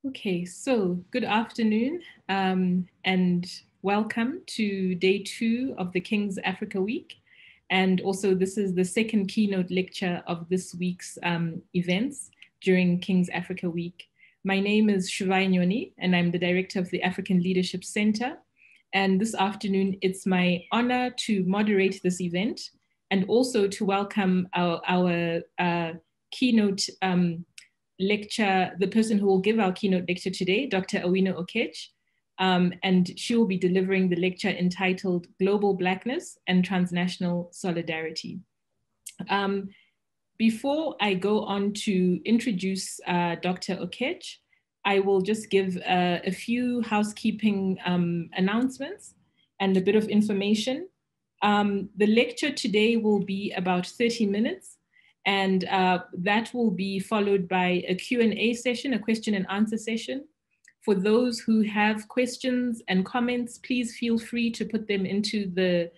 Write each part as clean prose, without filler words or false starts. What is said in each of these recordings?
Okay, so good afternoon and welcome to day 2 of the King's Africa Week. And also this is the second keynote lecture of this week's events during King's Africa Week. My name is Shuvai Nyoni and I'm the director of the African Leadership Center. And this afternoon, it's my honor to moderate this event and also to welcome our keynote lecture, the person who will give our keynote lecture today, Dr. Awino Okech, and she will be delivering the lecture entitled Global Blackness and Transnational Solidarity. Before I go on to introduce Dr. Okech, I will just give a few housekeeping announcements and a bit of information. The lecture today will be about 30 minutes. And that will be followed by a Q&A session, a question and answer session. For those who have questions and comments, please feel free to put them into the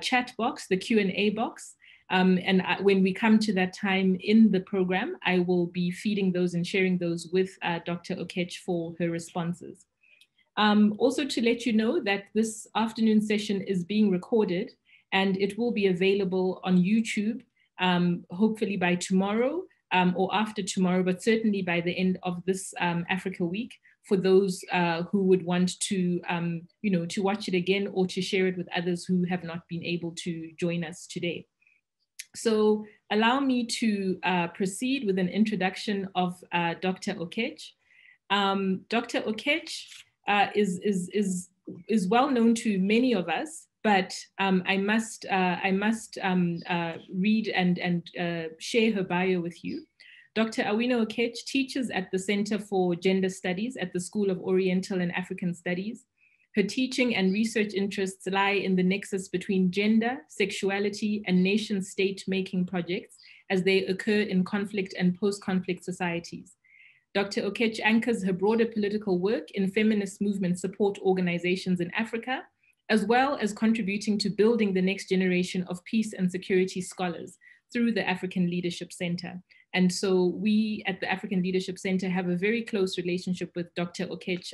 chat box, the Q&A box. When we come to that time in the program, I will be feeding those and sharing those with Dr. Okech for her responses. Also to let you know that this afternoon session is being recorded and it will be available on YouTube hopefully by tomorrow or after tomorrow, but certainly by the end of this Africa Week for those who would want to, to watch it again or to share it with others who have not been able to join us today. So allow me to proceed with an introduction of Dr. Okech. Dr. Okech is well known to many of us, but I must read and share her bio with you. Dr. Awino Okech teaches at the Center for Gender Studies at the School of Oriental and African Studies. Her teaching and research interests lie in the nexus between gender, sexuality, and nation-state making projects as they occur in conflict and post-conflict societies. Dr. Okech anchors her broader political work in feminist movement support organizations in Africa, as well as contributing to building the next generation of peace and security scholars through the African Leadership Center. And so we at the African Leadership Center have a very close relationship with Dr. Okech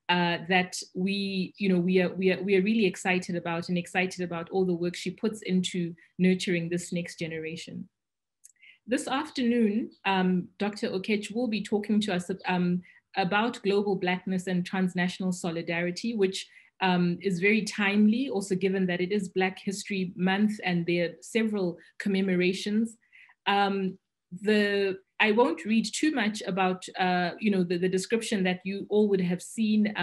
that we are really excited about and excited about all the work she puts into nurturing this next generation. This afternoon, Dr. Okech will be talking to us about global Blackness and transnational solidarity, which is very timely, also given that it is Black History Month and there are several commemorations. I won't read too much about the description that you all would have seen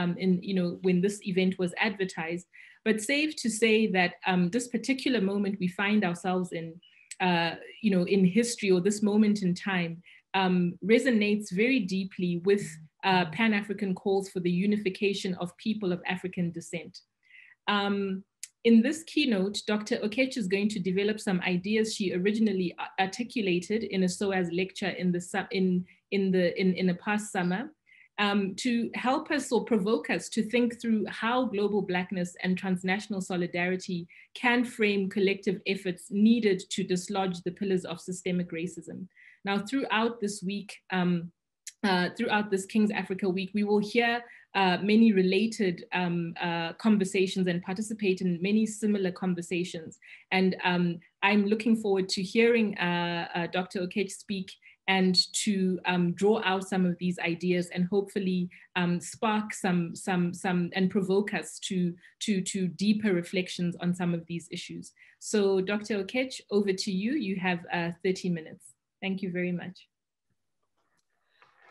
when this event was advertised, but safe to say that this particular moment we find ourselves in history, or this moment in time, resonates very deeply with Pan-African calls for the unification of people of African descent. In this keynote, Dr. Okech is going to develop some ideas she originally articulated in a SOAS lecture in the past summer to help us or provoke us to think through how global Blackness and transnational solidarity can frame collective efforts needed to dislodge the pillars of systemic racism. Now, throughout this week, throughout this King's Africa Week, we will hear many related conversations and participate in many similar conversations. And I'm looking forward to hearing Dr. Okech speak and to draw out some of these ideas and hopefully spark some and provoke us to deeper reflections on some of these issues. So Dr. Okech, over to you. You have 30 minutes. Thank you very much.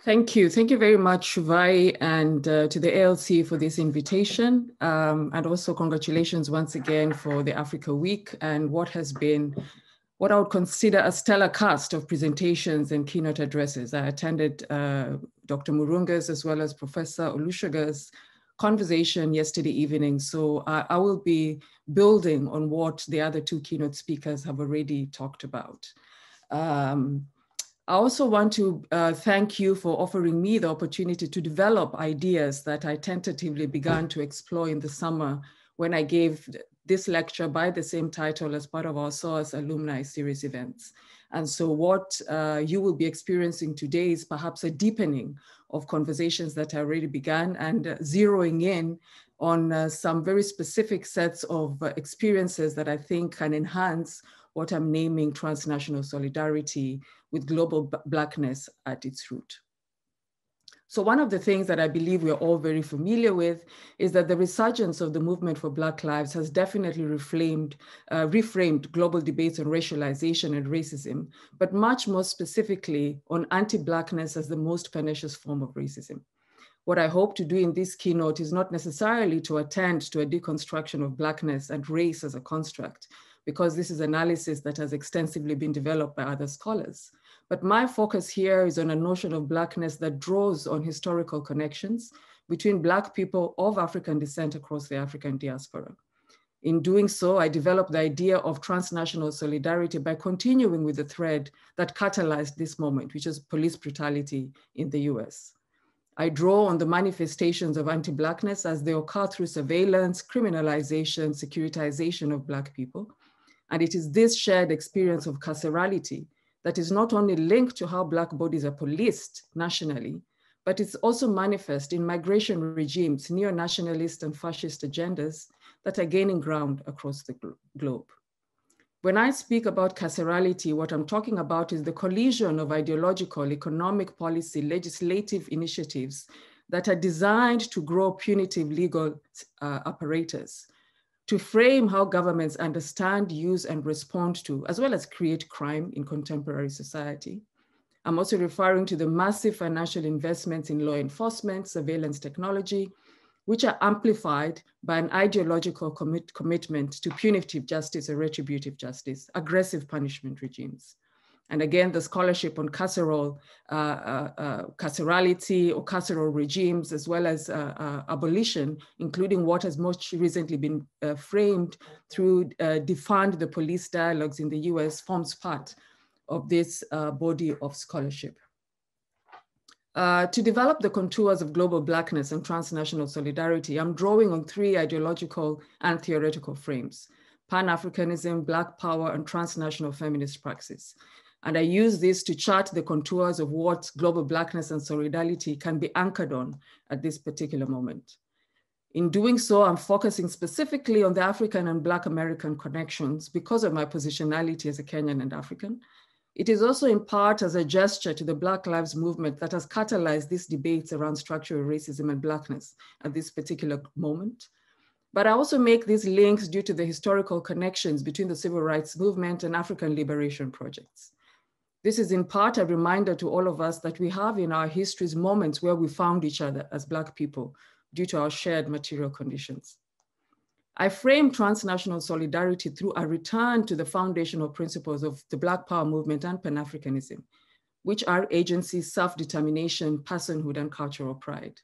Thank you. Thank you very much, Shuvai, and to the ALC for this invitation. And also congratulations once again for the Africa Week and what has been what I would consider a stellar cast of presentations and keynote addresses. I attended Dr. Murunga's as well as Professor Olusegun's conversation yesterday evening. So I will be building on what the other two keynote speakers have already talked about. I also want to thank you for offering me the opportunity to develop ideas that I tentatively began to explore in the summer when I gave this lecture by the same title as part of our SOAS alumni series events. And so what you will be experiencing today is perhaps a deepening of conversations that already began and zeroing in on some very specific sets of experiences that I think can enhance what I'm naming transnational solidarity with global Blackness at its root. So one of the things that I believe we're all very familiar with is that the resurgence of the movement for Black lives has definitely reframed global debates on racialization and racism, but much more specifically on anti-Blackness as the most pernicious form of racism. What I hope to do in this keynote is not necessarily to attend to a deconstruction of Blackness and race as a construct, because this is analysis that has extensively been developed by other scholars. But my focus here is on a notion of Blackness that draws on historical connections between Black people of African descent across the African diaspora. In doing so, I developed the idea of transnational solidarity by continuing with the thread that catalyzed this moment, which is police brutality in the US. I draw on the manifestations of anti-Blackness as they occur through surveillance, criminalization, securitization of Black people. And it is this shared experience of carcerality that is not only linked to how Black bodies are policed nationally, but it's also manifest in migration regimes, neo-nationalist and fascist agendas that are gaining ground across the globe. When I speak about carcerality, what I'm talking about is the collision of ideological, economic policy, legislative initiatives that are designed to grow punitive legal apparatus, to frame how governments understand, use, and respond to, as well as create crime in contemporary society. I'm also referring to the massive financial investments in law enforcement, surveillance technology, which are amplified by an ideological commitment to punitive justice or retributive justice, aggressive punishment regimes. And again, the scholarship on carcerality or carceral regimes, as well as abolition, including what has most recently been framed through defund the police dialogues in the US, forms part of this body of scholarship. To develop the contours of global Blackness and transnational solidarity, I'm drawing on three ideological and theoretical frames: Pan-Africanism, Black power, and transnational feminist praxis. And I use this to chart the contours of what global Blackness and solidarity can be anchored on at this particular moment. In doing so, I'm focusing specifically on the African and Black American connections because of my positionality as a Kenyan and African. It is also in part as a gesture to the Black Lives Movement that has catalyzed these debates around structural racism and Blackness at this particular moment. But I also make these links due to the historical connections between the civil rights movement and African liberation projects. This is in part a reminder to all of us that we have in our histories moments where we found each other as Black people due to our shared material conditions. I frame transnational solidarity through a return to the foundational principles of the Black Power movement and Pan-Africanism, which are agency, self-determination, personhood, and cultural pride.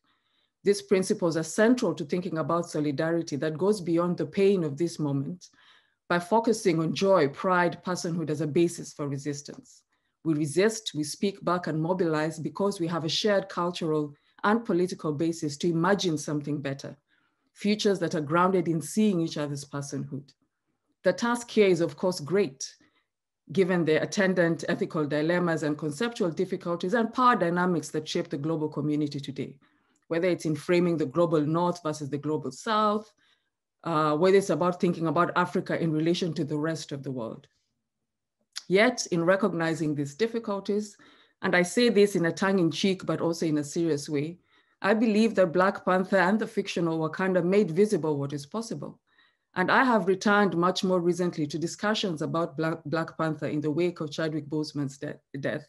These principles are central to thinking about solidarity that goes beyond the pain of this moment by focusing on joy, pride, personhood as a basis for resistance. We resist, we speak back and mobilize because we have a shared cultural and political basis to imagine something better, futures that are grounded in seeing each other's personhood. The task here is of course great, given the attendant ethical dilemmas and conceptual difficulties and power dynamics that shape the global community today, whether it's in framing the global North versus the global South, whether it's about thinking about Africa in relation to the rest of the world. Yet, in recognizing these difficulties, and I say this in a tongue-in-cheek, but also in a serious way, I believe that Black Panther and the fictional Wakanda made visible what is possible. And I have returned much more recently to discussions about Black Panther in the wake of Chadwick Boseman's death.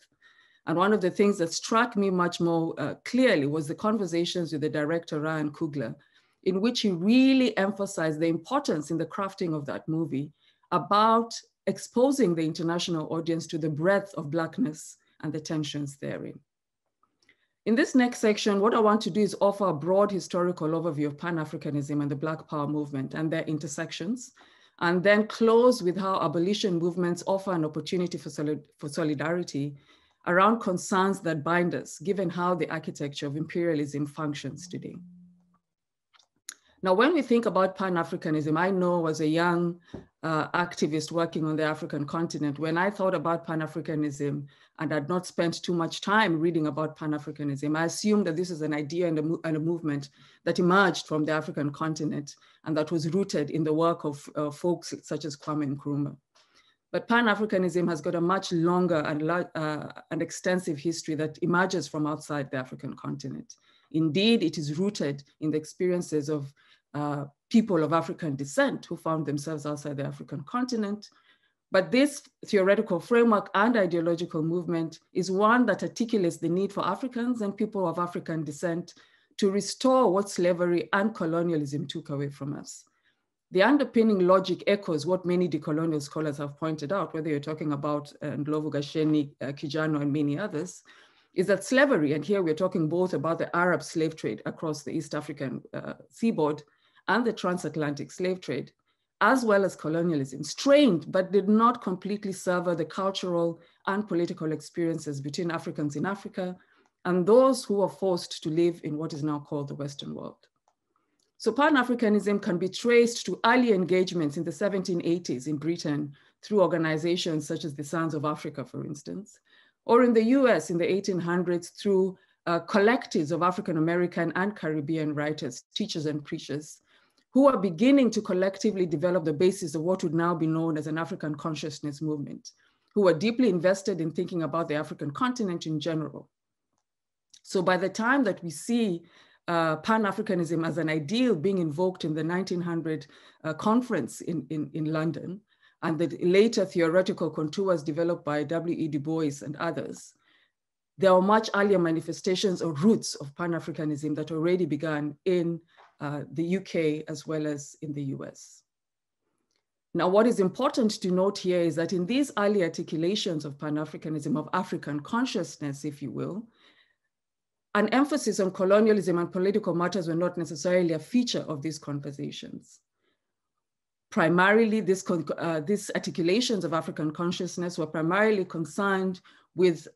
And one of the things that struck me much more clearly was the conversations with the director, Ryan Coogler, in which he really emphasized the importance in the crafting of that movie about exposing the international audience to the breadth of Blackness and the tensions therein. In this next section, what I want to do is offer a broad historical overview of Pan-Africanism and the Black Power movement and their intersections, and then close with how abolition movements offer an opportunity for solidarity around concerns that bind us, given how the architecture of imperialism functions today. Now, when we think about Pan-Africanism, I know as a young activist working on the African continent, when I thought about Pan-Africanism and had not spent too much time reading about Pan-Africanism, I assumed that this is an idea and a movement that emerged from the African continent and that was rooted in the work of folks such as Kwame Nkrumah. But Pan-Africanism has got a much longer and extensive history that emerges from outside the African continent. Indeed, it is rooted in the experiences of people of African descent who found themselves outside the African continent. But this theoretical framework and ideological movement is one that articulates the need for Africans and people of African descent to restore what slavery and colonialism took away from us. The underpinning logic echoes what many decolonial scholars have pointed out, whether you're talking about Ndlovu Gasheni, Kijano, and many others, is that slavery, and here we're talking both about the Arab slave trade across the East African seaboard and the transatlantic slave trade, as well as colonialism, strained but did not completely sever the cultural and political experiences between Africans in Africa and those who were forced to live in what is now called the Western world. So Pan-Africanism can be traced to early engagements in the 1780s in Britain through organizations such as the Sons of Africa, for instance, or in the US in the 1800s through collectives of African-American and Caribbean writers, teachers and preachers, who are beginning to collectively develop the basis of what would now be known as an African consciousness movement, who are deeply invested in thinking about the African continent in general. So by the time that we see Pan-Africanism as an ideal being invoked in the 1900 conference in London, and the later theoretical contours developed by W.E. Du Bois and others, there are much earlier manifestations or roots of Pan-Africanism that already began in the UK as well as in the US. Now, what is important to note here is that in these early articulations of Pan-Africanism, of African consciousness, if you will, an emphasis on colonialism and political matters were not necessarily a feature of these conversations. Primarily, these articulations of African consciousness were primarily concerned with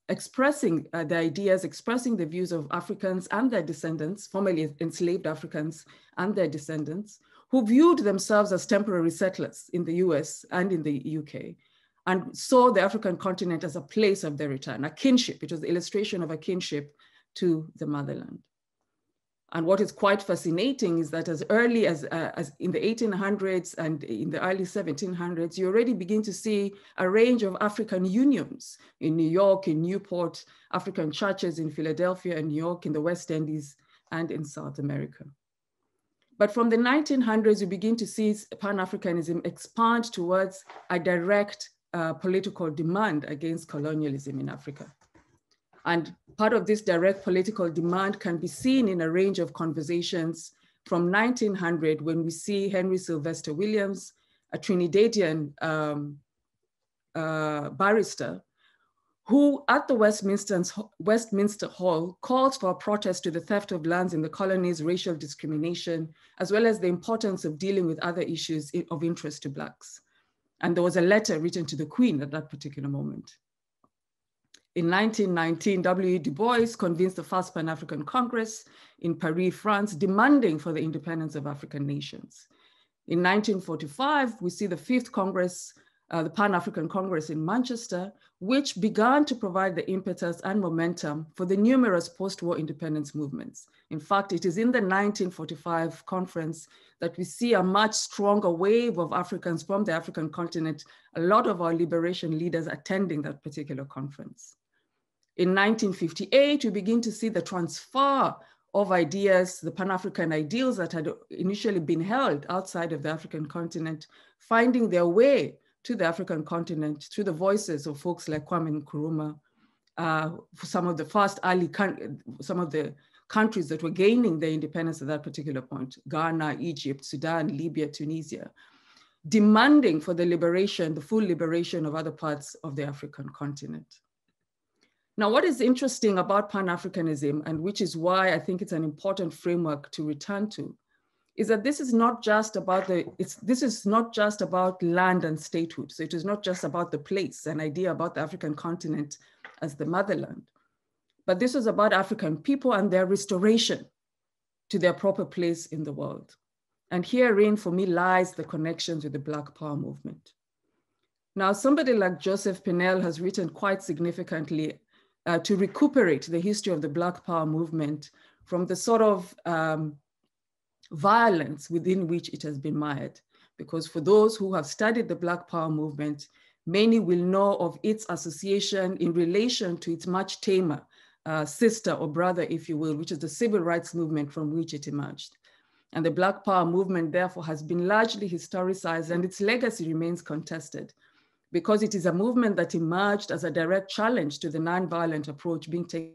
expressing the ideas, expressing the views of Africans and their descendants, formerly enslaved Africans and their descendants, who viewed themselves as temporary settlers in the US and in the UK, and saw the African continent as a place of their return, a kinship. It was the illustration of a kinship to the motherland. And what is quite fascinating is that as early as in the 1800s and in the early 1700s, you already begin to see a range of African unions in New York, in Newport, African churches in Philadelphia and New York, in the West Indies, and in South America. But from the 1900s, you begin to see Pan-Africanism expand towards a direct political demand against colonialism in Africa. And part of this direct political demand can be seen in a range of conversations from 1900, when we see Henry Sylvester Williams, a Trinidadian barrister, who at the Westminster Hall calls for a protest to the theft of lands in the colonies, racial discrimination, as well as the importance of dealing with other issues of interest to Blacks. And there was a letter written to the Queen at that particular moment. In 1919, W.E. Du Bois convenes the first Pan-African Congress in Paris, France, demanding for the independence of African nations. In 1945, we see the fifth Congress, the Pan-African Congress in Manchester, which began to provide the impetus and momentum for the numerous post-war independence movements. In fact, it is in the 1945 conference that we see a much stronger wave of Africans from the African continent, a lot of our liberation leaders attending that particular conference. In 1958, we begin to see the transfer of ideas, the Pan-African ideals that had initially been held outside of the African continent, finding their way to the African continent through the voices of folks like Kwame Nkrumah, some of the first some of the countries that were gaining their independence at that particular point, Ghana, Egypt, Sudan, Libya, Tunisia, demanding for the liberation, the full liberation of other parts of the African continent. Now, what is interesting about Pan-Africanism, and which is why I think it's an important framework to return to, is that this is not just about land and statehood. So it is not just about the place, an idea about the African continent as the motherland, but this is about African people and their restoration to their proper place in the world. And herein, for me, lies the connections with the Black Power movement. Now, somebody like Joseph Pennell has written quite significantly to recuperate the history of the Black Power movement from the sort of violence within which it has been mired. Because for those who have studied the Black Power movement, many will know of its association in relation to its much tamer sister or brother, if you will, which is the civil rights movement from which it emerged. And the Black Power movement, therefore, has been largely historicized, and its legacy remains contested because it is a movement that emerged as a direct challenge to the nonviolent approach being taken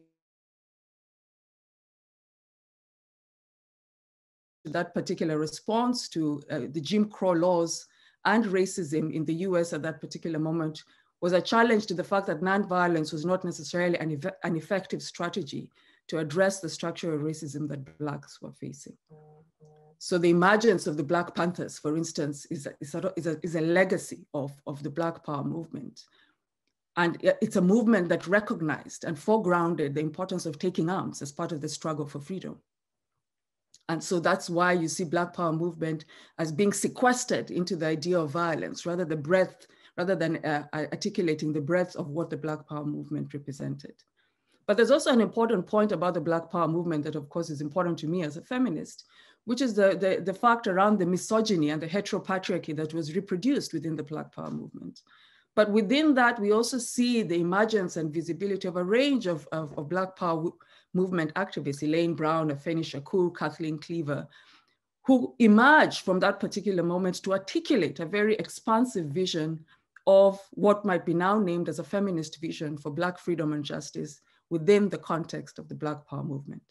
that particular response to the Jim Crow laws and racism in the US at that particular moment was a challenge to the fact that nonviolence was not necessarily an effective strategy to address the structural racism that Blacks were facing. So the emergence of the Black Panthers, for instance, is a legacy of the Black Power movement. And it's a movement that recognized and foregrounded the importance of taking arms as part of the struggle for freedom. And so that's why you see Black Power movement as being sequestered into the idea of violence, rather than articulating the breadth of what the Black Power movement represented. But there's also an important point about the Black Power movement that, of course, is important to me as a feminist, which is the fact around the misogyny and the heteropatriarchy that was reproduced within the Black Power movement. But within that, we also see the emergence and visibility of a range of Black Power movement activists, Elaine Brown, Afeni Shakur, Kathleen Cleaver, who emerged from that particular moment to articulate a very expansive vision of what might be now named as a feminist vision for Black freedom and justice within the context of the Black Power movement.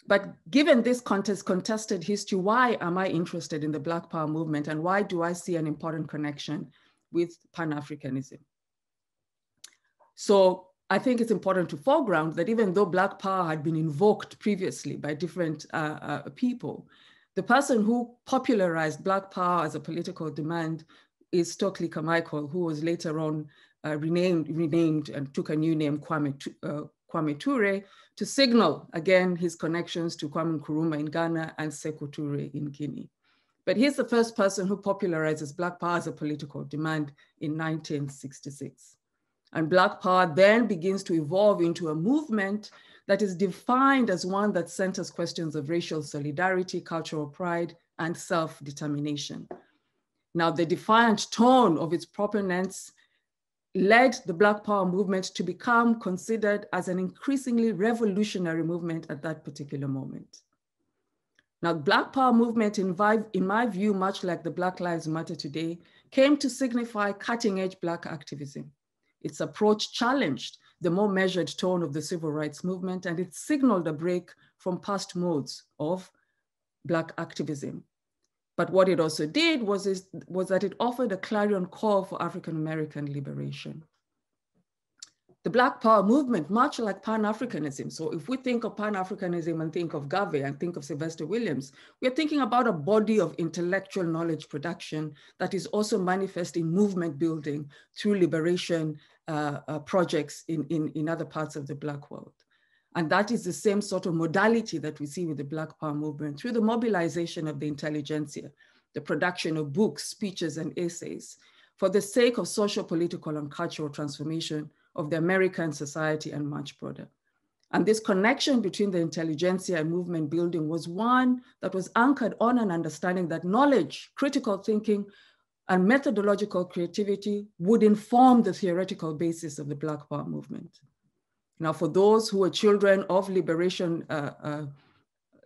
But given this contested history, why am I interested in the Black Power movement, and why do I see an important connection with Pan-Africanism? So I think it's important to foreground that even though Black Power had been invoked previously by different people, the person who popularized Black Power as a political demand is Stokely Carmichael, who was later on renamed and took a new name, Kwame Ture, to signal, again, his connections to Kwame Nkrumah in Ghana and Sekou Touré in Guinea. But he's the first person who popularizes Black Power as a political demand in 1966. And Black Power then begins to evolve into a movement that is defined as one that centers questions of racial solidarity, cultural pride, and self-determination. Now, the defiant tone of its proponents led the Black Power movement to become considered as an increasingly revolutionary movement at that particular moment. Now, the Black Power movement, in my view, much like the Black Lives Matter today, came to signify cutting-edge Black activism. Its approach challenged the more measured tone of the civil rights movement, and it signaled a break from past modes of Black activism. But what it also did was that it offered a clarion call for African-American liberation. The Black Power movement, much like Pan-Africanism, so if we think of Pan-Africanism and think of Garvey and think of Sylvester Williams, we're thinking about a body of intellectual knowledge production that is also manifest in movement building through liberation projects in other parts of the Black world. And that is the same sort of modality that we see with the Black Power movement through the mobilization of the intelligentsia, the production of books, speeches, and essays for the sake of social, political, and cultural transformation of the American society and much broader. And this connection between the intelligentsia and movement building was one that was anchored on an understanding that knowledge, critical thinking, and methodological creativity would inform the theoretical basis of the Black Power movement. Now, for those who are children of liberation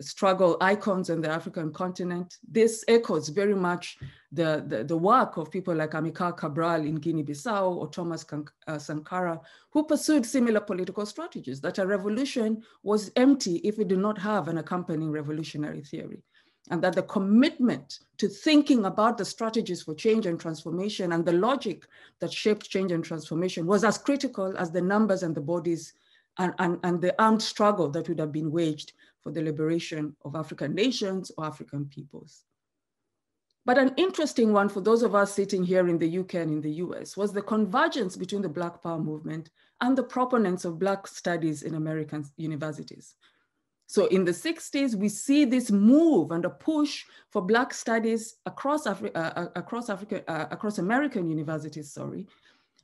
struggle icons on the African continent, this echoes very much the work of people like Amilcar Cabral in Guinea-Bissau or Thomas Sankara, who pursued similar political strategies, that a revolution was empty if it did not have an accompanying revolutionary theory. And that the commitment to thinking about the strategies for change and transformation and the logic that shaped change and transformation was as critical as the numbers and the bodies and the armed struggle that would have been waged for the liberation of African nations or African peoples. But an interesting one for those of us sitting here in the UK and in the US was the convergence between the Black Power movement and the proponents of Black studies in American universities. So in the 60s, we see this move and a push for Black studies across American universities,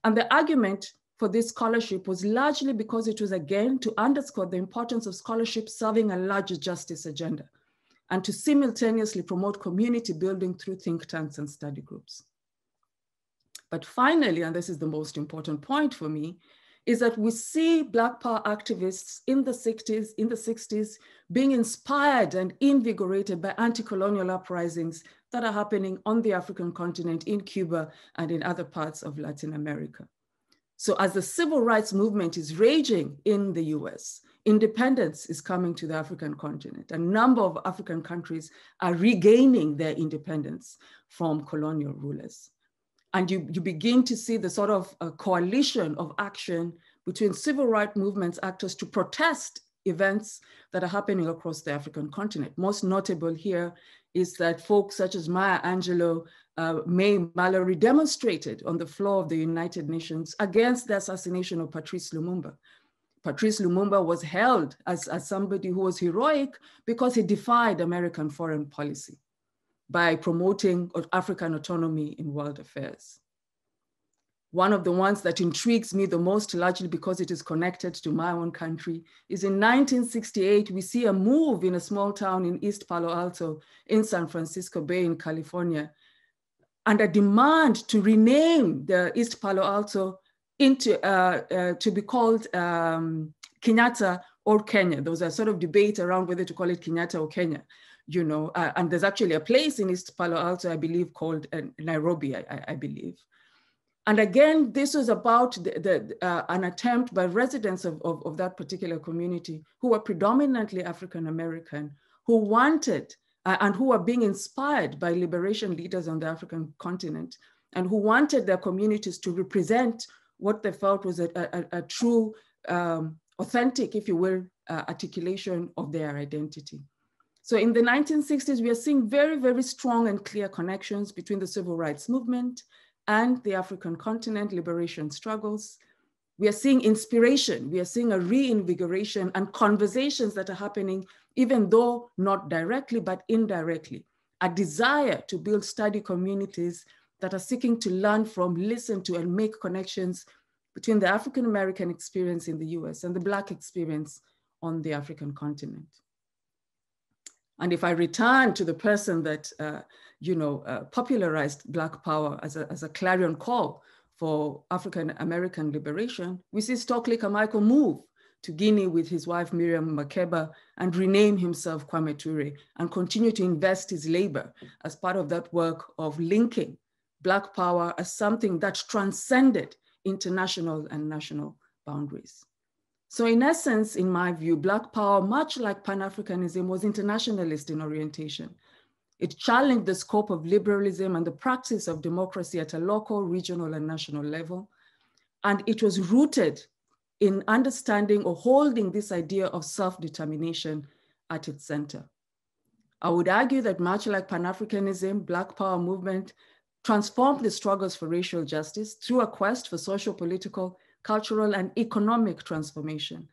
And the argument for this scholarship was largely because it was, again, to underscore the importance of scholarship serving a larger justice agenda and to simultaneously promote community building through think tanks and study groups. But finally, and this is the most important point for me, is that we see Black power activists in the 60s being inspired and invigorated by anti-colonial uprisings that are happening on the African continent, in Cuba, and in other parts of Latin America. So as the civil rights movement is raging in the US, independence is coming to the African continent. A number of African countries are regaining their independence from colonial rulers. And you begin to see the sort of coalition of action between civil rights movements actors to protest events that are happening across the African continent. Most notable here is that folks such as Maya Angelou, May Mallory demonstrated on the floor of the United Nations against the assassination of Patrice Lumumba. Patrice Lumumba was held as somebody who was heroic because he defied American foreign policy by promoting African autonomy in world affairs. One of the ones that intrigues me the most, largely because it is connected to my own country, is in 1968, we see a move in a small town in East Palo Alto in San Francisco Bay in California, and a demand to rename the East Palo Alto to be called Kenyatta or Kenya. There was a sort of debate around whether to call it Kenyatta or Kenya. And there's actually a place in East Palo Alto, I believe, called Nairobi, I believe. And again, this was about an attempt by residents of that particular community who were predominantly African-American, who wanted and who were being inspired by liberation leaders on the African continent, and who wanted their communities to represent what they felt was a true, authentic, if you will, articulation of their identity. So in the 1960s, we are seeing very, very strong and clear connections between the civil rights movement and the African continent liberation struggles. We are seeing inspiration, we are seeing a reinvigoration and conversations that are happening, even though not directly, but indirectly. A desire to build study communities that are seeking to learn from, listen to, and make connections between the African-American experience in the US and the Black experience on the African continent. And if I return to the person that popularized Black power as a clarion call for African-American liberation, we see Stokely Carmichael move to Guinea with his wife Miriam Makeba and rename himself Kwame Ture and continue to invest his labor as part of that work of linking Black power as something that transcended international and national boundaries. So in essence, in my view, Black power, much like Pan-Africanism, was internationalist in orientation. It challenged the scope of liberalism and the practice of democracy at a local, regional, and national level. And it was rooted in understanding or holding this idea of self-determination at its center. I would argue that much like Pan-Africanism, Black power movement transformed the struggles for racial justice through a quest for social, political, cultural, and economic transformation.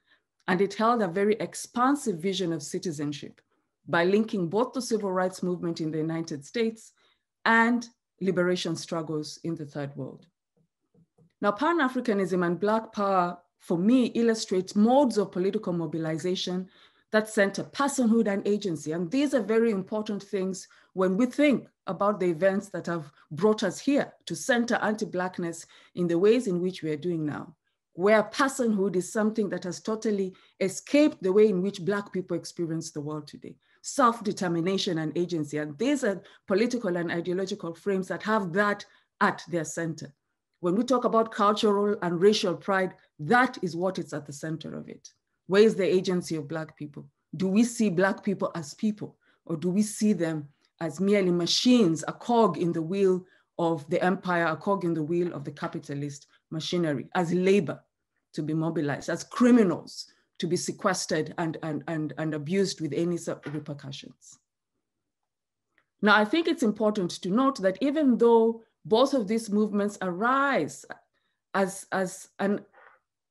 And it held a very expansive vision of citizenship by linking both the civil rights movement in the United States and liberation struggles in the Third World. Now, Pan-Africanism and Black power, for me, illustrates modes of political mobilization that center personhood and agency. And these are very important things when we think about the events that have brought us here to center anti-Blackness in the ways in which we are doing now, where personhood is something that has totally escaped the way in which Black people experience the world today. Self-determination and agency. And these are political and ideological frames that have that at their center. When we talk about cultural and racial pride, that is what is at the center of it. Where is the agency of Black people? Do we see Black people as people, or do we see them as merely machines, a cog in the wheel of the empire, a cog in the wheel of the capitalist machinery, as labor to be mobilized, as criminals to be sequestered and abused with any sort of repercussions? Now, I think it's important to note that even though both of these movements arise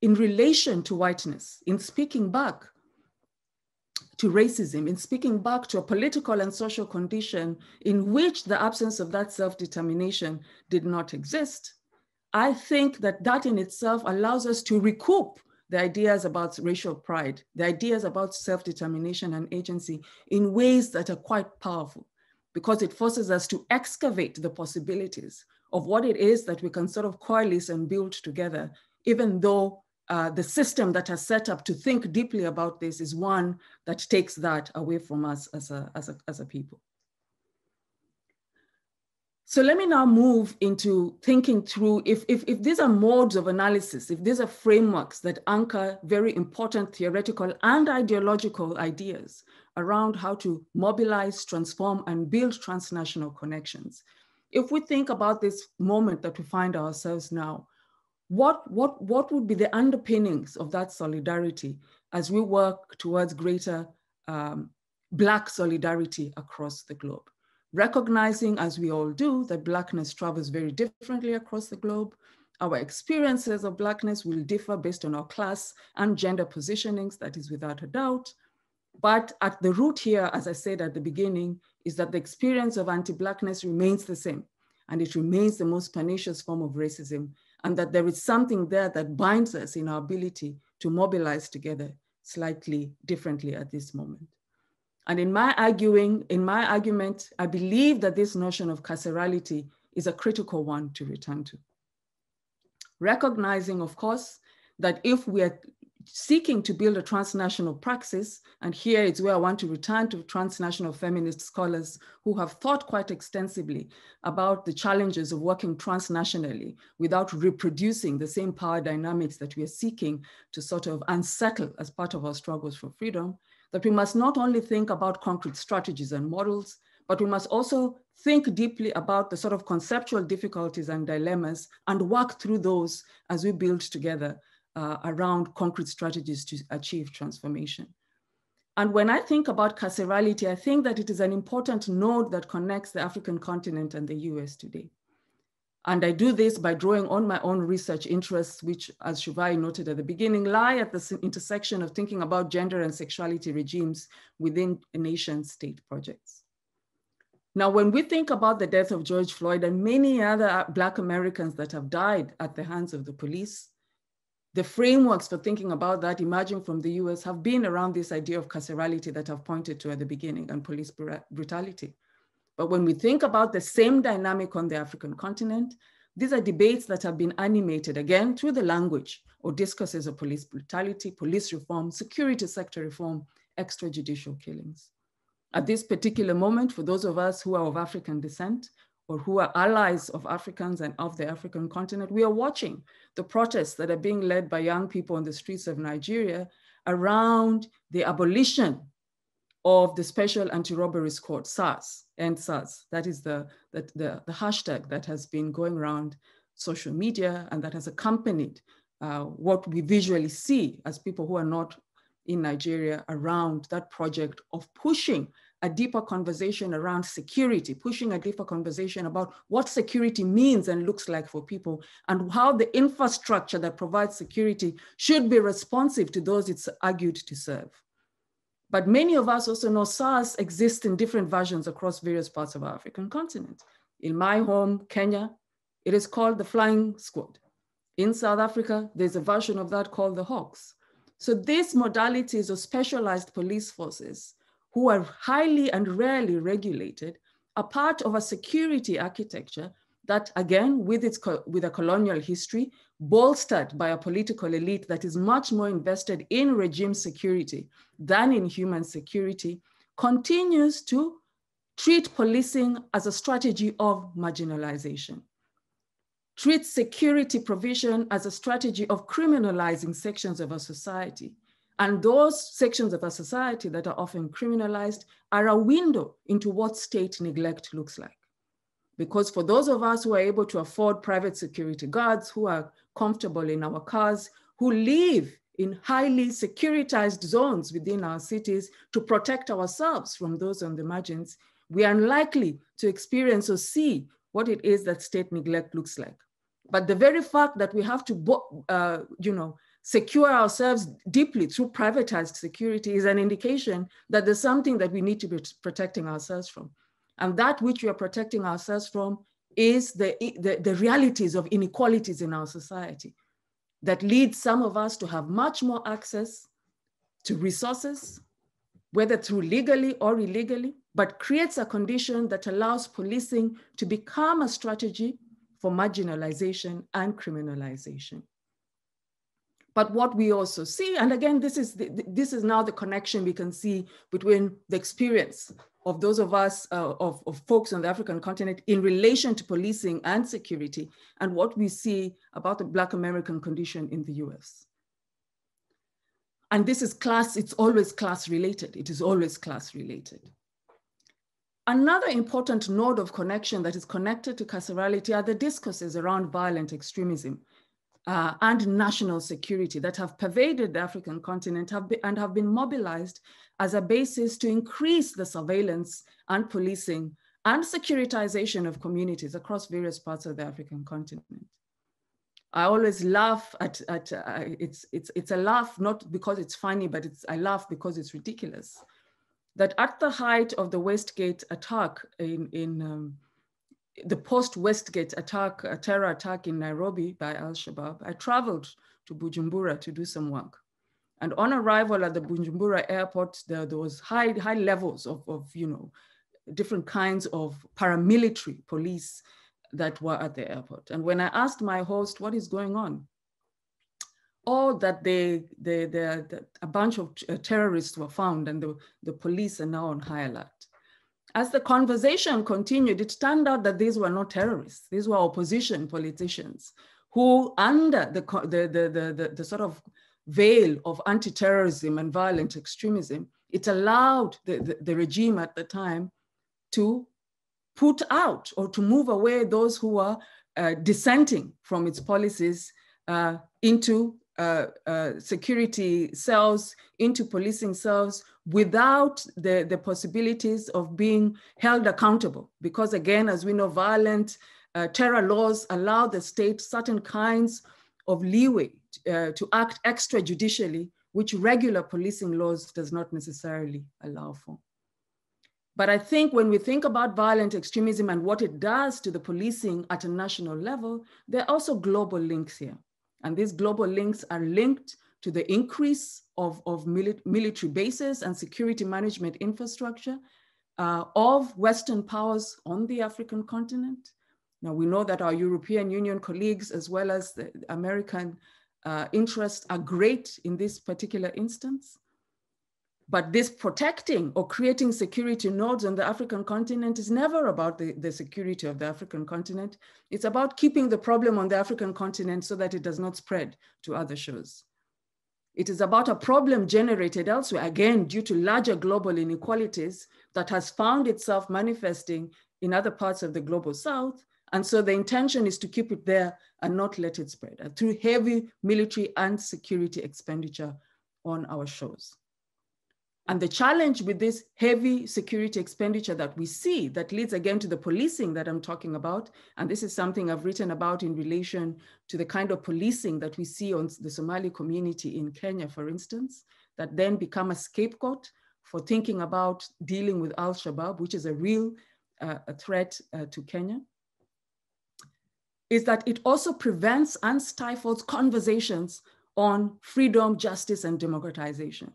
in relation to whiteness, in speaking back to racism, in speaking back to a political and social condition in which the absence of that self-determination did not exist, I think that that in itself allows us to recoup the ideas about racial pride, the ideas about self-determination and agency in ways that are quite powerful, because it forces us to excavate the possibilities of what it is that we can sort of coalesce and build together, even though the system that has set up to think deeply about this is one that takes that away from us as a people. So let me now move into thinking through if these are modes of analysis, if these are frameworks that anchor very important theoretical and ideological ideas around how to mobilize, transform, and build transnational connections. If we think about this moment that we find ourselves now, what would be the underpinnings of that solidarity as we work towards greater Black solidarity across the globe? Recognizing, as we all do, that Blackness travels very differently across the globe. Our experiences of Blackness will differ based on our class and gender positionings, that is without a doubt. But at the root here, as I said at the beginning, is that the experience of anti-Blackness remains the same, and it remains the most pernicious form of racism, and that there is something there that binds us in our ability to mobilize together slightly differently at this moment. And in my argument, I believe that this notion of carcerality is a critical one to return to. Recognizing, of course, that if we are seeking to build a transnational praxis, and here is where I want to return to transnational feminist scholars who have thought quite extensively about the challenges of working transnationally without reproducing the same power dynamics that we are seeking to sort of unsettle as part of our struggles for freedom, that we must not only think about concrete strategies and models, but we must also think deeply about the sort of conceptual difficulties and dilemmas and work through those as we build together around concrete strategies to achieve transformation. And when I think about carcerality, I think that it is an important node that connects the African continent and the US today. And I do this by drawing on my own research interests, which, as Shuvai noted at the beginning, lie at the intersection of thinking about gender and sexuality regimes within a nation-state projects. Now, when we think about the death of George Floyd and many other Black Americans that have died at the hands of the police, the frameworks for thinking about that emerging from the US have been around this idea of carcerality that I've pointed to at the beginning and police brutality. But when we think about the same dynamic on the African continent, these are debates that have been animated again through the language or discourses of police brutality, police reform, security sector reform, extrajudicial killings. At this particular moment, for those of us who are of African descent or who are allies of Africans and of the African continent, we are watching the protests that are being led by young people on the streets of Nigeria around the abolition of the Special Anti-Robbery Squad, SOAS, and SOAS. That is the hashtag that has been going around social media and that has accompanied what we visually see as people who are not in Nigeria around that project of pushing a deeper conversation around security, pushing a deeper conversation about what security means and looks like for people, and how the infrastructure that provides security should be responsive to those it's argued to serve. But many of us also know SOAS exists in different versions across various parts of our African continent. In my home, Kenya, it is called the Flying Squad. In South Africa, there's a version of that called the Hawks. So these modalities of specialized police forces who are highly and rarely regulated are part of a security architecture that, again, with a colonial history, bolstered by a political elite that is much more invested in regime security than in human security, continues to treat policing as a strategy of marginalization, treats security provision as a strategy of criminalizing sections of our society. And those sections of our society that are often criminalized are a window into what state neglect looks like. Because for those of us who are able to afford private security guards, who are comfortable in our cars, who live in highly securitized zones within our cities to protect ourselves from those on the margins, we are unlikely to experience or see what it is that state neglect looks like. But the very fact that we have to secure ourselves deeply through privatized security is an indication that there's something that we need to be protecting ourselves from. And that which we are protecting ourselves from is the realities of inequalities in our society that lead some of us to have much more access to resources, whether through legally or illegally, but creates a condition that allows policing to become a strategy for marginalization and criminalization. But what we also see, and again, this is now the connection we can see between the experience of those of us, of folks on the African continent in relation to policing and security, and what we see about the Black American condition in the US. And this is class, it's always class related. It is always class related. Another important node of connection that is connected to carcerality are the discourses around violent extremism and national security that have pervaded the African continent and have been mobilized as a basis to increase the surveillance and policing and securitization of communities across various parts of the African continent. I always laugh at it's a laugh, not because it's funny, but I laugh because it's ridiculous. That at the height of the Westgate attack the post-Westgate attack, a terror attack in Nairobi by Al-Shabaab, I traveled to Bujumbura to do some work. And on arrival at the Bujumbura airport, there was high levels of different kinds of paramilitary police that were at the airport. And when I asked my host, what is going on? Oh, that a bunch of terrorists were found and the police are now on high alert. As the conversation continued, it turned out that these were not terrorists. These were opposition politicians who, under the sort of veil of anti-terrorism and violent extremism, it allowed the regime at the time to put out or to move away those who were dissenting from its policies into security cells, into policing cells, without the possibilities of being held accountable. Because again, as we know, violent terror laws allow the state certain kinds of leeway to act extrajudicially, which regular policing laws does not necessarily allow for. But I think when we think about violent extremism and what it does to the policing at a national level, there are also global links here. And these global links are linked to the increase of military bases and security management infrastructure of Western powers on the African continent. Now, we know that our European Union colleagues, as well as the American interests, are great in this particular instance. But this protecting or creating security nodes on the African continent is never about the security of the African continent. It's about keeping the problem on the African continent so that it does not spread to other shores. It is about a problem generated elsewhere, again, due to larger global inequalities that has found itself manifesting in other parts of the global South. And so the intention is to keep it there and not let it spread through heavy military and security expenditure on our shores. And the challenge with this heavy security expenditure that we see, that leads again to the policing that I'm talking about, and this is something I've written about in relation to the kind of policing that we see on the Somali community in Kenya, for instance, that then become a scapegoat for thinking about dealing with Al-Shabaab, which is a real threat to Kenya, is that it also prevents and stifles conversations on freedom, justice, and democratization.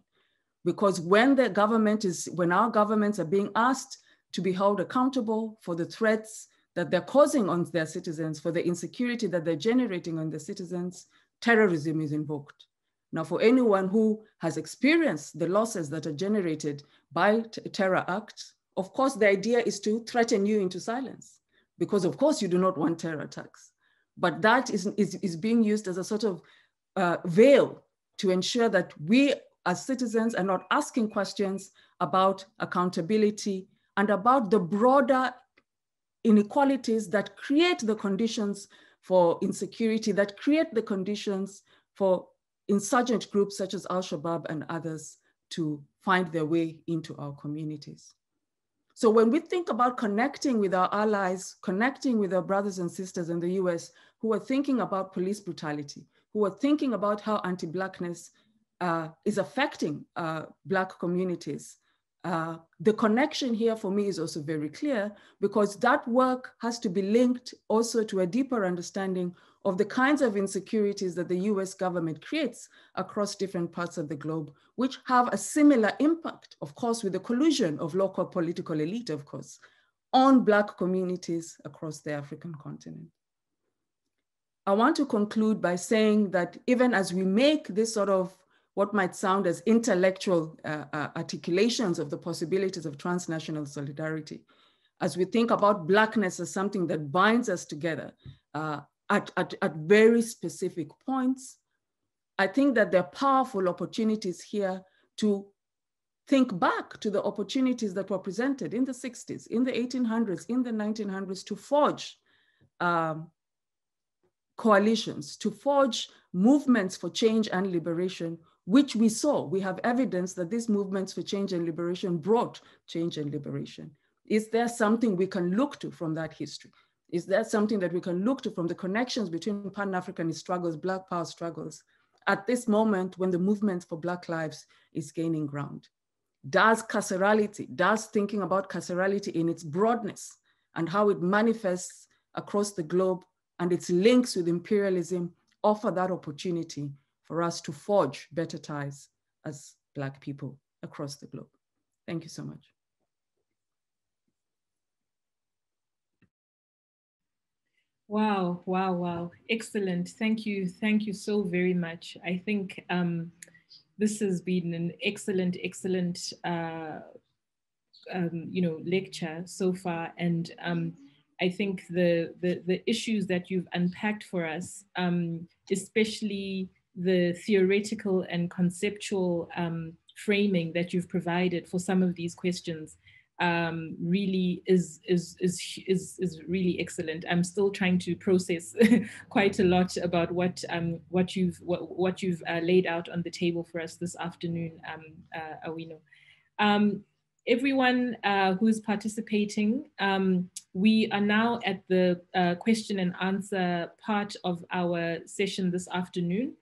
Because when our governments are being asked to be held accountable for the threats that they're causing on their citizens, for the insecurity that they're generating on the citizens, terrorism is invoked. Now, for anyone who has experienced the losses that are generated by terror acts, of course, the idea is to threaten you into silence, because of course you do not want terror attacks. But that is being used as a sort of veil to ensure that we as citizens are not asking questions about accountability and about the broader inequalities that create the conditions for insecurity, that create the conditions for insurgent groups such as Al-Shabaab and others to find their way into our communities. So when we think about connecting with our allies, connecting with our brothers and sisters in the US who are thinking about police brutality, who are thinking about how anti-Blackness is affecting Black communities. The connection here for me is also very clear, because that work has to be linked also to a deeper understanding of the kinds of insecurities that the US government creates across different parts of the globe, which have a similar impact, of course, with the collusion of local political elite, of course, on Black communities across the African continent. I want to conclude by saying that even as we make this sort of what might sound as intellectual articulations of the possibilities of transnational solidarity, as we think about Blackness as something that binds us together at very specific points, I think that there are powerful opportunities here to think back to the opportunities that were presented in the 60s, in the 1800s, in the 1900s, to forge coalitions, to forge movements for change and liberation, which we saw. We have evidence that these movements for change and liberation brought change and liberation. Is there something we can look to from that history? Is there something that we can look to from the connections between Pan-Africanist struggles, Black power struggles, at this moment when the movement for Black lives is gaining ground? Does carcerality, does thinking about carcerality in its broadness and how it manifests across the globe and its links with imperialism offer that opportunity for us to forge better ties as Black people across the globe? Thank you so much. Wow, wow, wow. Excellent. Thank you. Thank you so very much. I think this has been an excellent, excellent lecture so far. And I think the issues that you've unpacked for us, especially the theoretical and conceptual framing that you've provided for some of these questions, really is really excellent. I'm still trying to process quite a lot about what you've laid out on the table for us this afternoon, Awino. Everyone who's participating, we are now at the question and answer part of our session this afternoon.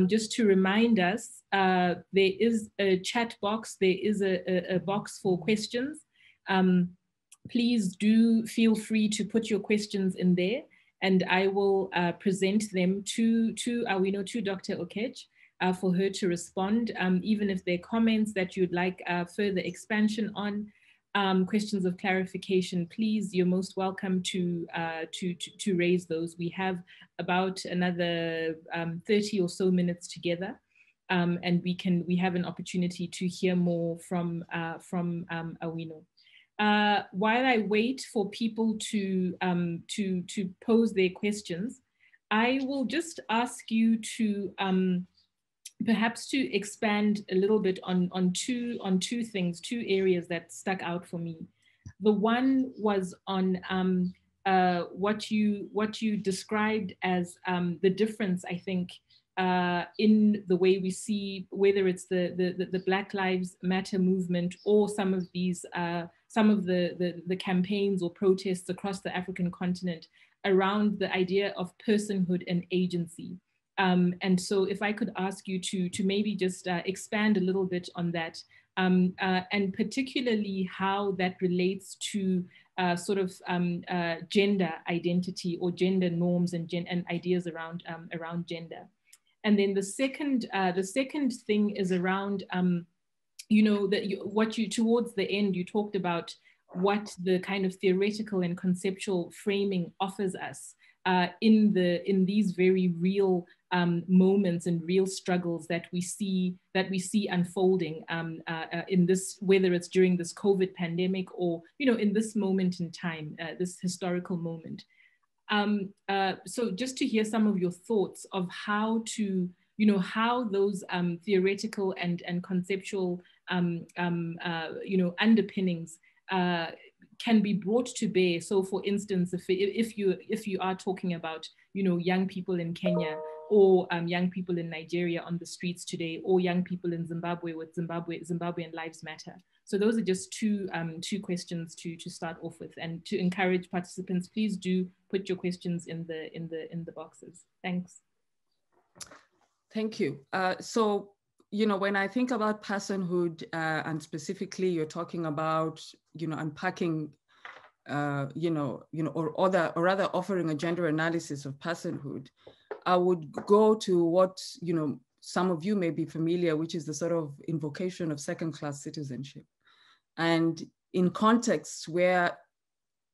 Just to remind us, there is a chat box, there is a box for questions. Please do feel free to put your questions in there, and I will present them to Awino, to Dr. Okech, for her to respond, even if there are comments that you'd like further expansion on, questions of clarification, please, you're most welcome to raise those. We have about another 30 or so minutes together, and we have an opportunity to hear more from Awino. While I wait for people to pose their questions, I will just ask you to perhaps to expand a little bit on two things, two areas that stuck out for me. The one was on what you described as the difference, I think, in the way we see, whether it's the Black Lives Matter movement or some of these some of the campaigns or protests across the African continent around the idea of personhood and agency. And so if I could ask you to maybe just expand a little bit on that, and particularly how that relates to sort of gender identity or gender norms and ideas around gender. And then the second thing is around, towards the end, you talked about what the kind of theoretical and conceptual framing offers us in these very real moments and real struggles that we see unfolding in this, whether it's during this COVID pandemic or in this moment in time, this historical moment. So just to hear some of your thoughts of how to, how those theoretical and conceptual, underpinnings can be brought to bear. So for instance, if you are talking about, young people in Kenya or young people in Nigeria on the streets today, or young people in Zimbabwe with Zimbabwean Lives Matter. So those are just two questions to start off with, and to encourage participants, please do put your questions in the boxes. Thanks. Thank you. So, you know, when I think about personhood, and specifically you're talking about, you know, unpacking, or rather offering a gender analysis of personhood, I would go to what, you know, some of you may be familiar, which is the sort of invocation of second-class citizenship. And in contexts where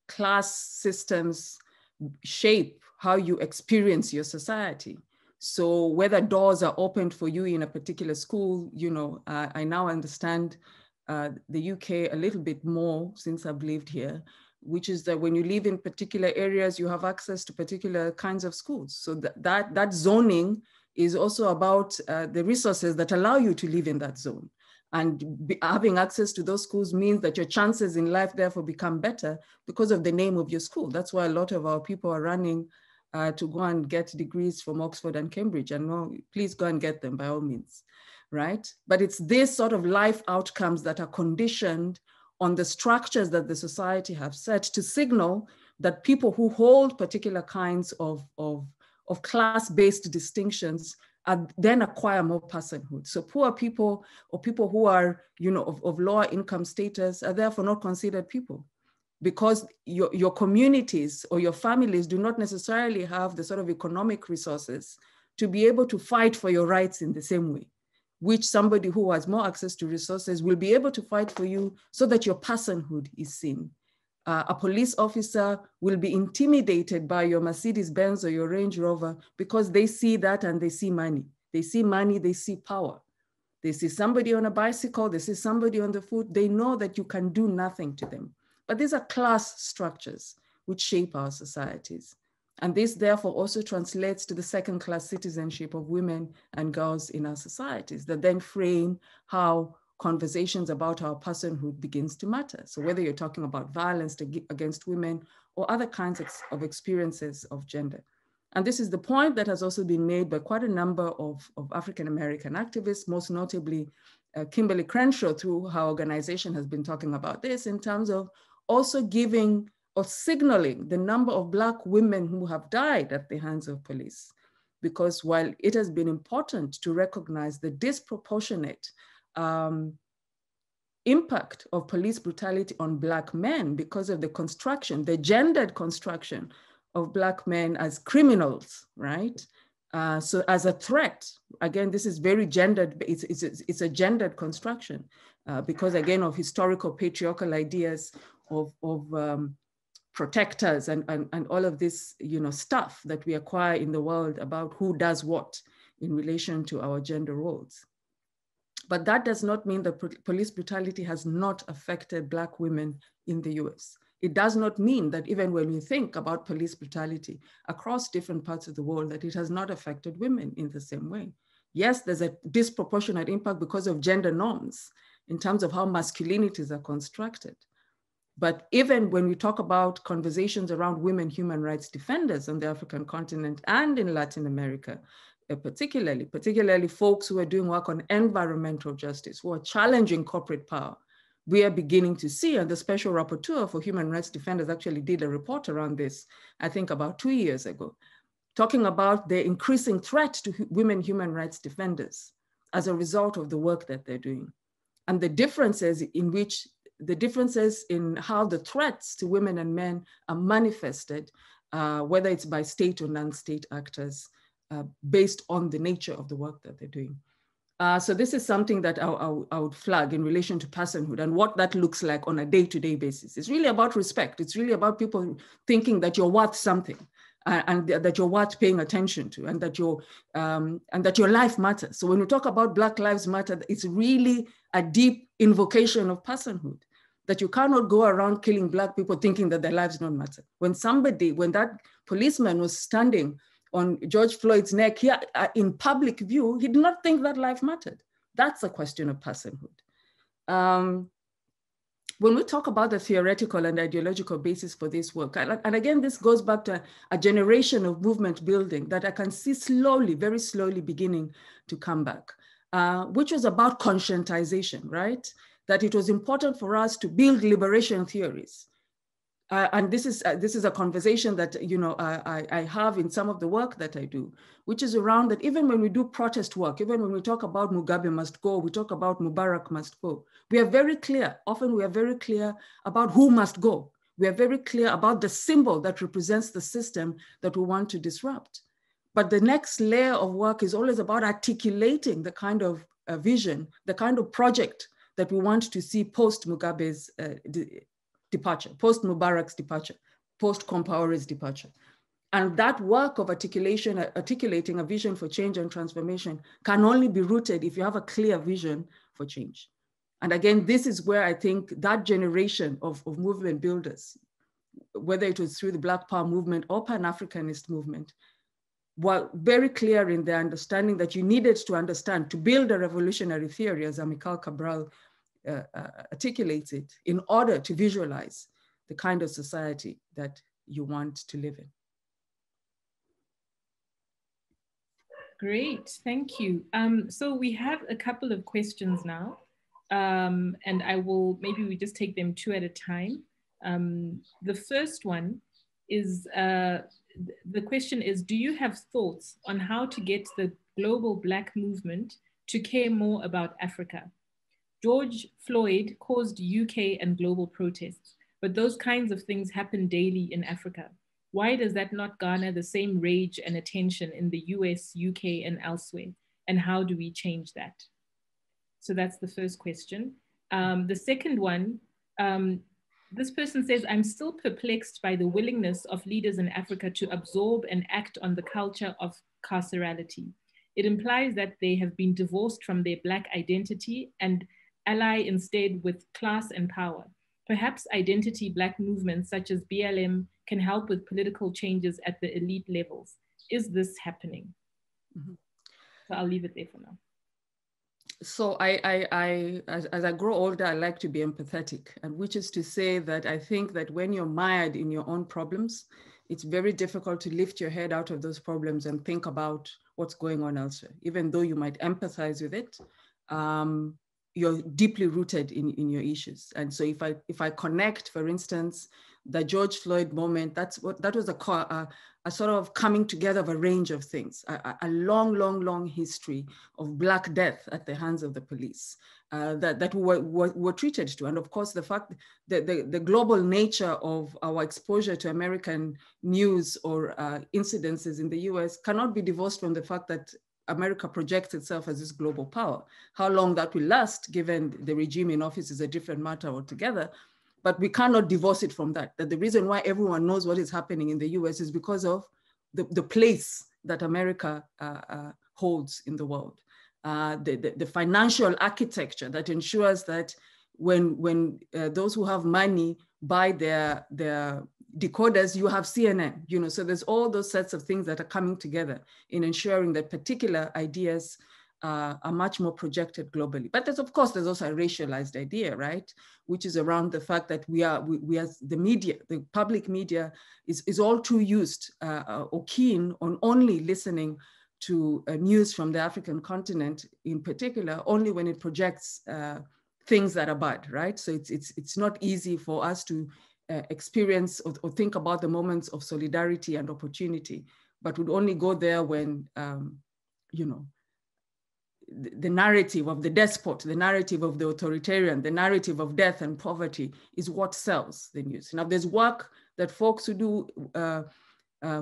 class systems shape how you experience your society. So whether doors are opened for you in a particular school, you know, I now understand the UK a little bit more since I've lived here, which is that when you live in particular areas, you have access to particular kinds of schools. So that zoning is also about the resources that allow you to live in that zone. And having access to those schools means that your chances in life therefore become better because of the name of your school. That's why a lot of our people are running to go and get degrees from Oxford and Cambridge. And no, please go and get them by all means, right? But it's this sort of life outcomes that are conditioned on the structures that the society have set to signal that people who hold particular kinds of class-based distinctions then acquire more personhood. So poor people or people who are, you know, of lower income status are therefore not considered people, because your communities or your families do not necessarily have the sort of economic resources to be able to fight for your rights in the same way, which somebody who has more access to resources will be able to fight for you so that your personhood is seen. A police officer will be intimidated by your Mercedes-Benz or your Range Rover because they see that and they see money. They see money, they see power. They see somebody on a bicycle, they see somebody on the foot, they know that you can do nothing to them. But these are class structures which shape our societies. And this therefore also translates to the second-class citizenship of women and girls in our societies that then frame how conversations about our personhood begins to matter. So whether you're talking about violence against women or other kinds of experiences of gender. And this is the point that has also been made by quite a number of African-American activists, most notably Kimberly Crenshaw, through her organization has been talking about this in terms of also giving or signaling the number of Black women who have died at the hands of police. Because while it has been important to recognize the disproportionate impact of police brutality on Black men because of the construction, the gendered construction of Black men as criminals, right? So as a threat, again, this is very gendered, it's a gendered construction because again of historical patriarchal ideas of protectors and all of this, you know, stuff that we acquire in the world about who does what in relation to our gender roles. But that does not mean that police brutality has not affected Black women in the US. It does not mean that even when we think about police brutality across different parts of the world, that it has not affected women in the same way. Yes, there's a disproportionate impact because of gender norms in terms of how masculinities are constructed. But even when we talk about conversations around women human rights defenders on the African continent and in Latin America, particularly folks who are doing work on environmental justice, who are challenging corporate power, we are beginning to see, and the Special Rapporteur for Human Rights Defenders actually did a report around this, I think about 2 years ago, talking about the increasing threat to women human rights defenders as a result of the work that they're doing. And the differences in how the threats to women and men are manifested, whether it's by state or non-state actors, based on the nature of the work that they're doing. So this is something that I would flag in relation to personhood and what that looks like on a day-to-day basis. It's really about respect. It's really about people thinking that you're worth something and that you're worth paying attention to and that your life matters. So when we talk about Black Lives Matter, it's really a deep invocation of personhood, that you cannot go around killing Black people thinking that their lives don't matter. When that policeman was standing on George Floyd's neck here in public view, he did not think that life mattered. That's a question of personhood. When we talk about the theoretical and ideological basis for this work, and again, this goes back to a generation of movement building that I can see slowly, very slowly beginning to come back, which was about conscientization, right? That it was important for us to build liberation theories and this is a conversation that I have in some of the work that I do, which is around that even when we do protest work, even when we talk about Mugabe must go, we talk about Mubarak must go, we are very clear. Often we are very clear about who must go. We are very clear about the symbol that represents the system that we want to disrupt. But the next layer of work is always about articulating the kind of vision, the kind of project that we want to see post Mugabe's departure, post Mubarak's departure, post Compaore's departure. And that work of articulating a vision for change and transformation can only be rooted if you have a clear vision for change. And again, this is where I think that generation of movement builders, whether it was through the Black Power movement or Pan-Africanist movement, were very clear in their understanding that you needed to understand, to build a revolutionary theory, as Amilcar Cabral articulates it, in order to visualize the kind of society that you want to live in. Great, thank you. So we have a couple of questions now, and maybe we just take them two at a time. The first one is, the question is, do you have thoughts on how to get the global Black movement to care more about Africa? George Floyd caused UK and global protests, but those kinds of things happen daily in Africa. Why does that not garner the same rage and attention in the US, UK, and elsewhere? And how do we change that? So that's the first question. The second one, this person says, I'm still perplexed by the willingness of leaders in Africa to absorb and act on the culture of carcerality. It implies that they have been divorced from their Black identity and ally instead with class and power. Perhaps identity Black movements such as BLM can help with political changes at the elite levels. Is this happening? Mm-hmm. So I'll leave it there for now. So as I grow older, I like to be empathetic, and which is to say that I think that when you're mired in your own problems, it's very difficult to lift your head out of those problems and think about what's going on elsewhere. Even though you might empathize with it, you're deeply rooted in your issues. And so if I connect, for instance, the George Floyd moment, that was a sort of coming together of a range of things, a long history of Black death at the hands of the police that were treated to. And of course, the fact that the global nature of our exposure to American news or incidences in the US cannot be divorced from the fact that America projects itself as this global power. How long that will last, given the regime in office, is a different matter altogether. But we cannot divorce it from that. That the reason why everyone knows what is happening in the US is because of the place that America holds in the world. The financial architecture that ensures that when those who have money buy their decoders, you have CNN, so there's all those sets of things that are coming together in ensuring that particular ideas are much more projected globally. But there's also a racialized idea, right? Which is around the fact that we are the media, the public media is all too used or keen on only listening to news from the African continent in particular, only when it projects things that are bad, right? So it's not easy for us to experience or think about the moments of solidarity and opportunity, but would only go there when, the narrative of the despot, the narrative of the authoritarian, the narrative of death and poverty is what sells the news. Now, there's work that folks who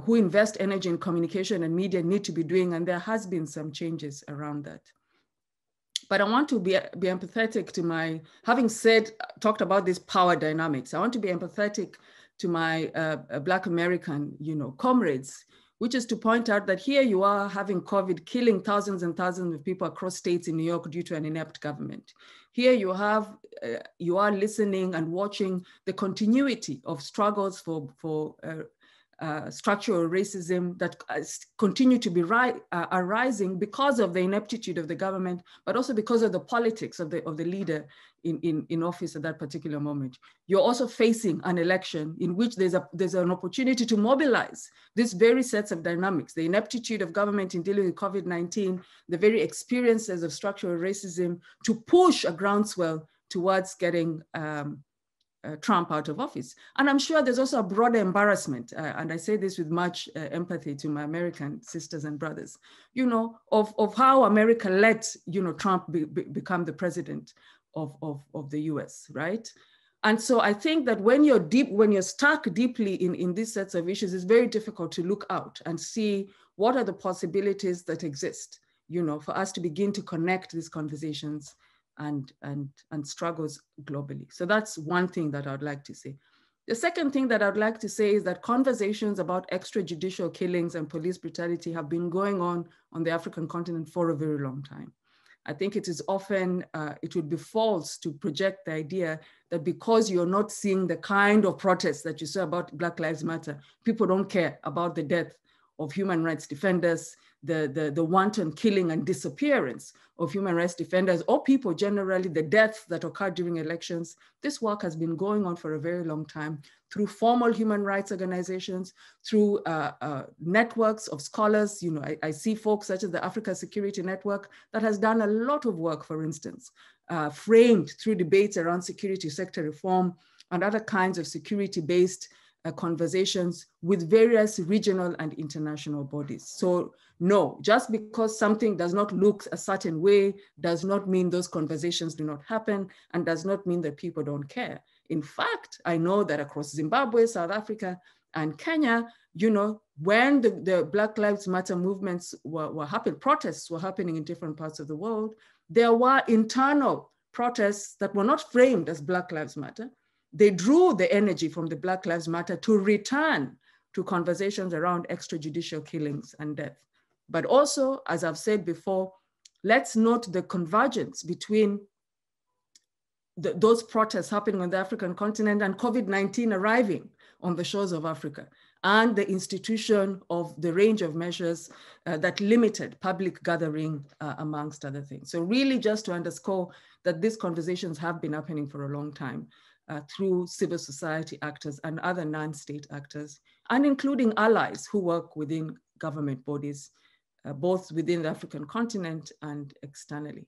invest energy in communication and media need to be doing, and there has been some changes around that. But I want to be empathetic to having talked about these power dynamics, I want to be empathetic to my Black American, comrades, which is to point out that here you are having COVID killing thousands and thousands of people across states in New York due to an inept government. Here you are listening and watching the continuity of struggles for structural racism that continue to be arising because of the ineptitude of the government, but also because of the politics of the leader in office at that particular moment. You're also facing an election in which there's an opportunity to mobilize these very sets of dynamics, the ineptitude of government in dealing with COVID-19, the very experiences of structural racism, to push a groundswell towards getting Trump out of office. And I'm sure there's also a broader embarrassment, and I say this with much empathy to my American sisters and brothers, you know, of how America let, you know, Trump become the president of the US, right? And so I think that when you're stuck deeply in these sets of issues, it's very difficult to look out and see what are the possibilities that exist, you know, for us to begin to connect these conversations and struggles globally. So that's one thing that I would like to say. The second thing that I'd like to say is that conversations about extrajudicial killings and police brutality have been going on the African continent for a very long time. I think it is often, it would be false to project the idea that because you're not seeing the kind of protests that you saw about Black Lives Matter, people don't care about the death of human rights defenders, the wanton killing and disappearance of human rights defenders or people generally, the deaths that occurred during elections. This work has been going on for a very long time through formal human rights organizations, through networks of scholars. You know, I see folks such as the Africa Security Network that has done a lot of work, for instance, framed through debates around security sector reform and other kinds of security-based conversations with various regional and international bodies. So no, just because something does not look a certain way does not mean those conversations do not happen and does not mean that people don't care. In fact, I know that across Zimbabwe, South Africa, and Kenya, you know, when the Black Lives Matter movements were happening, protests were happening in different parts of the world, there were internal protests that were not framed as Black Lives Matter. They drew the energy from the Black Lives Matter to return to conversations around extrajudicial killings and death. But also, as I've said before, let's note the convergence between those protests happening on the African continent and COVID-19 arriving on the shores of Africa, and the institution of the range of measures that limited public gathering, amongst other things. So really just to underscore that these conversations have been happening for a long time through civil society actors and other non-state actors, and including allies who work within government bodies, both within the African continent and externally.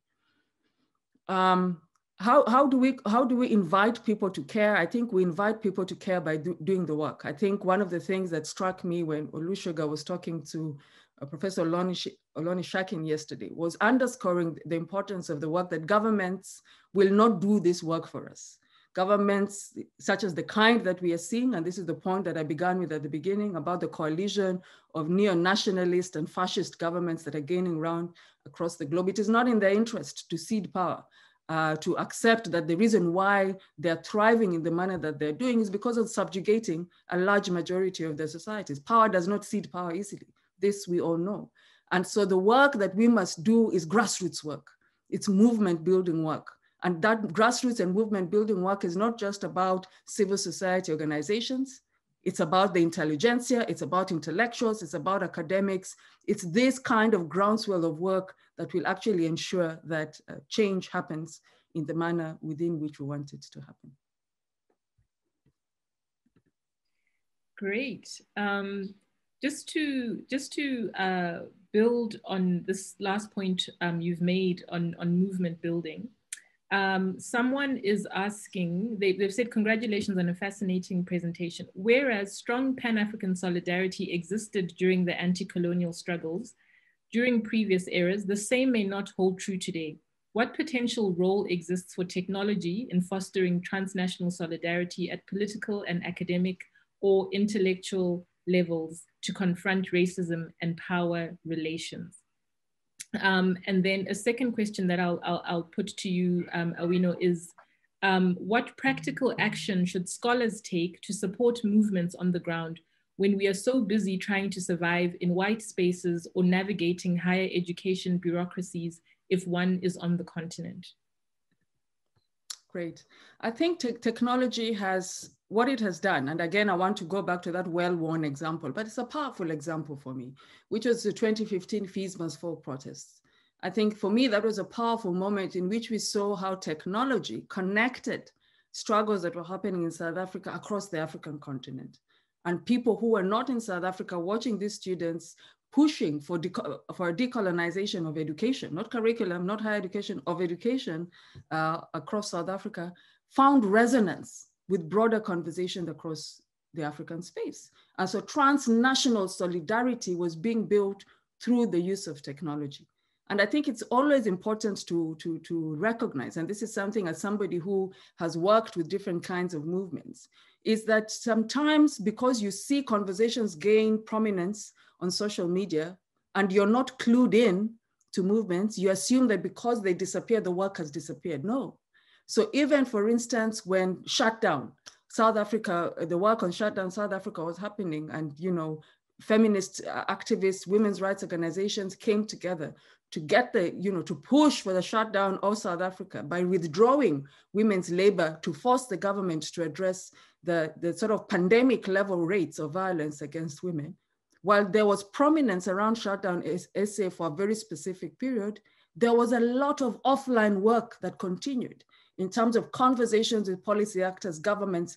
How do we invite people to care? I think we invite people to care by doing the work. I think one of the things that struck me when Olusoga was talking to Professor Oloni Shakin yesterday was underscoring the importance of the work that governments will not do this work for us. Governments such as the kind that we are seeing, and this is the point that I began with at the beginning about the coalition of neo-nationalist and fascist governments that are gaining ground across the globe. It is not in their interest to cede power, to accept that the reason why they're thriving in the manner that they're doing is because of subjugating a large majority of their societies. Power does not cede power easily. This we all know. And so the work that we must do is grassroots work. It's movement building work. And that grassroots and movement building work is not just about civil society organizations. It's about the intelligentsia, it's about intellectuals, it's about academics. It's this kind of groundswell of work that will actually ensure that change happens in the manner within which we want it to happen. Great. Just to build on this last point you've made on movement building, someone is asking, they've said, congratulations on a fascinating presentation. Whereas strong Pan-African solidarity existed during the anti-colonial struggles during previous eras, the same may not hold true today. What potential role exists for technology in fostering transnational solidarity at political and academic or intellectual levels to confront racism and power relations? And then a second question that I'll put to you, Awino, is what practical action should scholars take to support movements on the ground when we are so busy trying to survive in white spaces or navigating higher education bureaucracies if one is on the continent? Great. I think technology has, what it has done, and again, I want to go back to that well-worn example, but it's a powerful example for me, which was the 2015 Fees Must Fall protests. I think for me, that was a powerful moment in which we saw how technology connected struggles that were happening in South Africa across the African continent. And people who were not in South Africa watching these students pushing for decolonization of education, not curriculum, not higher education, of education across South Africa, found resonance with broader conversations across the African space. And so transnational solidarity was being built through the use of technology. And I think it's always important to recognize, and this is something as somebody who has worked with different kinds of movements, is that sometimes because you see conversations gain prominence on social media and you're not clued in to movements, you assume that because they disappear, the work has disappeared. No. So even, for instance, when shutdown, South Africa, the work on shutdown South Africa was happening, and feminist activists, women's rights organizations came together to get to push for the shutdown of South Africa by withdrawing women's labor to force the government to address the sort of pandemic level rates of violence against women. While there was prominence around shutdown SA for a very specific period, there was a lot of offline work that continued in terms of conversations with policy actors, governments,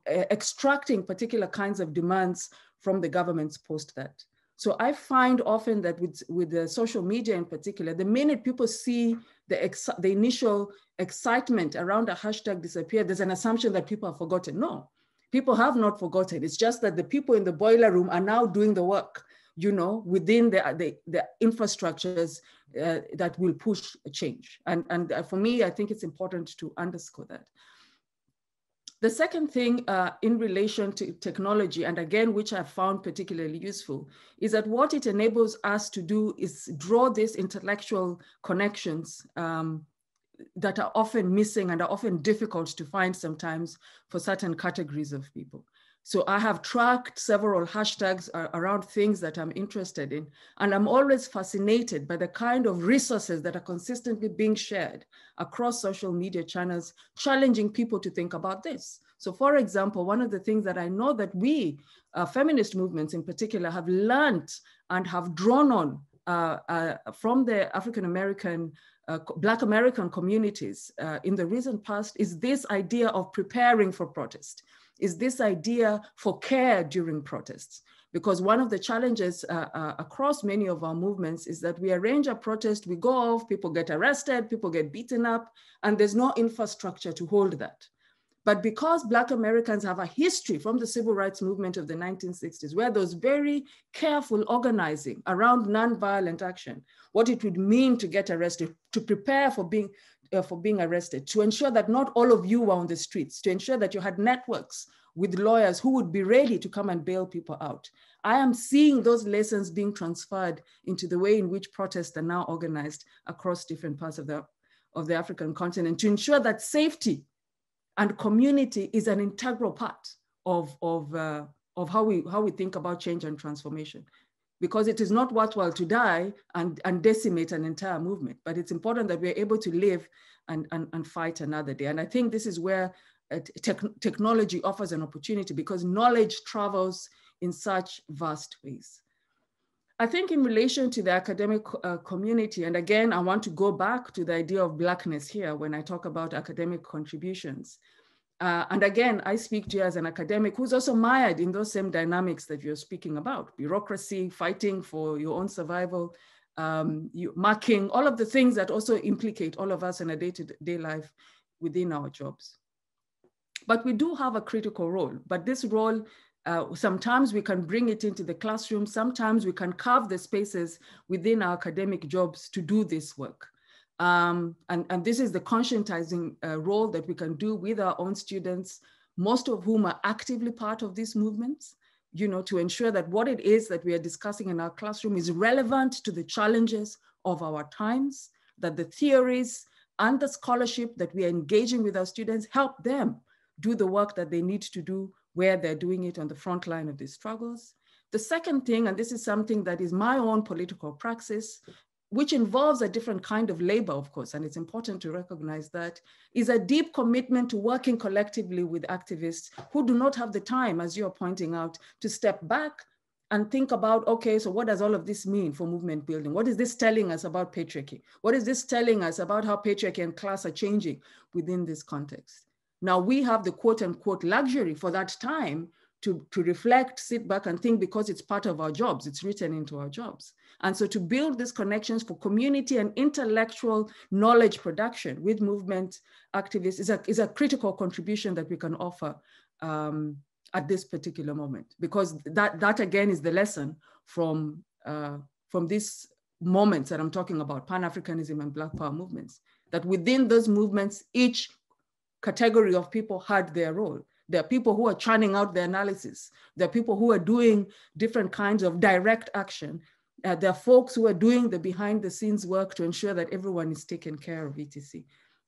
extracting particular kinds of demands from the governments post that. So I find often that with the social media in particular, the minute people see the initial excitement around a hashtag disappear, there's an assumption that people have forgotten. No, people have not forgotten. It's just that the people in the boiler room are now doing the work, within the infrastructures that will push a change. And for me, I think it's important to underscore that. The second thing in relation to technology, and again, which I found particularly useful, is that what it enables us to do is draw these intellectual connections that are often missing and are often difficult to find sometimes for certain categories of people. So I have tracked several hashtags around things that I'm interested in, and I'm always fascinated by the kind of resources that are consistently being shared across social media channels, challenging people to think about this. So for example, one of the things that I know that we, feminist movements in particular, have learned and have drawn on from the African-American, Black American communities in the recent past is this idea of preparing for protest, is this idea for care during protests. Because one of the challenges across many of our movements is that we arrange a protest, we go off, people get arrested, people get beaten up, and there's no infrastructure to hold that. But because Black Americans have a history from the civil rights movement of the 1960s, where there was very careful organizing around nonviolent action, what it would mean to get arrested, to prepare for being arrested, to ensure that not all of you were on the streets, to ensure that you had networks with lawyers who would be ready to come and bail people out. I am seeing those lessons being transferred into the way in which protests are now organized across different parts of the African continent to ensure that safety and community is an integral part of how we think about change and transformation. Because it is not worthwhile to die and decimate an entire movement, but it's important that we're able to live and fight another day. And I think this is where technology offers an opportunity, because knowledge travels in such vast ways. I think in relation to the academic community, and again, I want to go back to the idea of Blackness here when I talk about academic contributions. And again, I speak to you as an academic who's also mired in those same dynamics that you're speaking about: bureaucracy, fighting for your own survival, marking, all of the things that also implicate all of us in a day-to-day life within our jobs. But we do have a critical role, but this role, sometimes we can bring it into the classroom, sometimes we can carve the spaces within our academic jobs to do this work. And this is the conscientizing role that we can do with our own students, most of whom are actively part of these movements, to ensure that what it is that we are discussing in our classroom is relevant to the challenges of our times, that the theories and the scholarship that we are engaging with our students help them do the work that they need to do where they're doing it on the front line of these struggles. The second thing, and this is something that is my own political praxis, which involves a different kind of labor, of course, and it's important to recognize that, is a deep commitment to working collectively with activists who do not have the time, as you're pointing out, to step back and think about, okay, so what does all of this mean for movement building? What is this telling us about patriarchy? What is this telling us about how patriarchy and class are changing within this context? Now we have the quote unquote luxury for that time to reflect, sit back and think, because it's part of our jobs, it's written into our jobs. And so to build these connections for community and intellectual knowledge production with movement activists is a critical contribution that we can offer at this particular moment, because that again is the lesson from these moments that I'm talking about, Pan-Africanism and Black Power movements, that within those movements, each category of people had their role. There are people who are churning out the analysis. There are people who are doing different kinds of direct action. There are folks who are doing the behind the scenes work to ensure that everyone is taken care of, etc.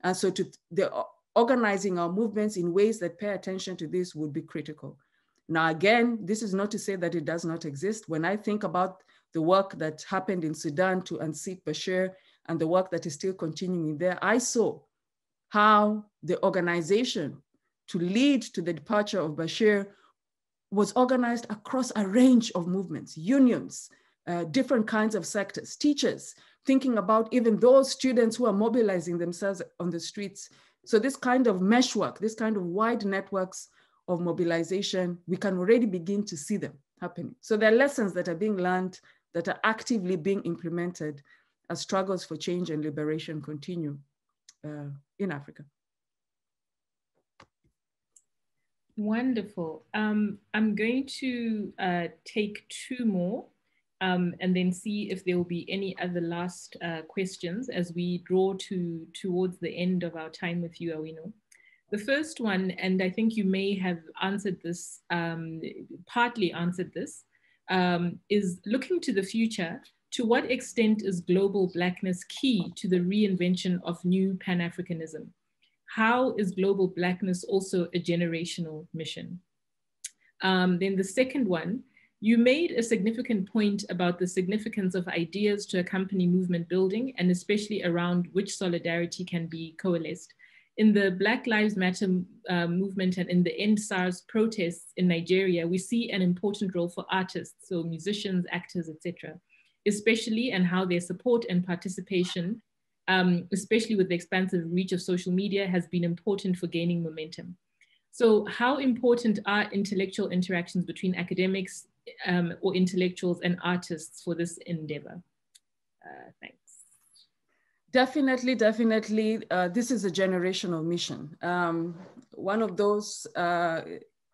And so they're organizing our movements in ways that pay attention to this would be critical. Now, again, this is not to say that it does not exist. When I think about the work that happened in Sudan to unseat Bashir and the work that is still continuing there, I saw how the organization to lead to the departure of Bashir was organized across a range of movements, unions, different kinds of sectors, teachers, thinking about even those students who are mobilizing themselves on the streets. So this kind of meshwork, this kind of wide networks of mobilization, we can already begin to see them happening. So there are lessons that are being learned, that are actively being implemented as struggles for change and liberation continue in Africa. Wonderful. I'm going to take two more and then see if there will be any other last questions as we draw towards the end of our time with you, Awino. The first one, and I think you may have answered this, partly answered this, is looking to the future. To what extent is global Blackness key to the reinvention of new Pan-Africanism? How is global Blackness also a generational mission? Then the second one, you made a significant point about the significance of ideas to accompany movement building, and especially around which solidarity can be coalesced. In the Black Lives Matter movement and in the End SARS protests in Nigeria, we see an important role for artists, so musicians, actors, etc., especially, and how their support and participation, especially with the expansive reach of social media, has been important for gaining momentum. So how important are intellectual interactions between academics or intellectuals and artists for this endeavor? Thanks. Definitely. This is a generational mission. One of those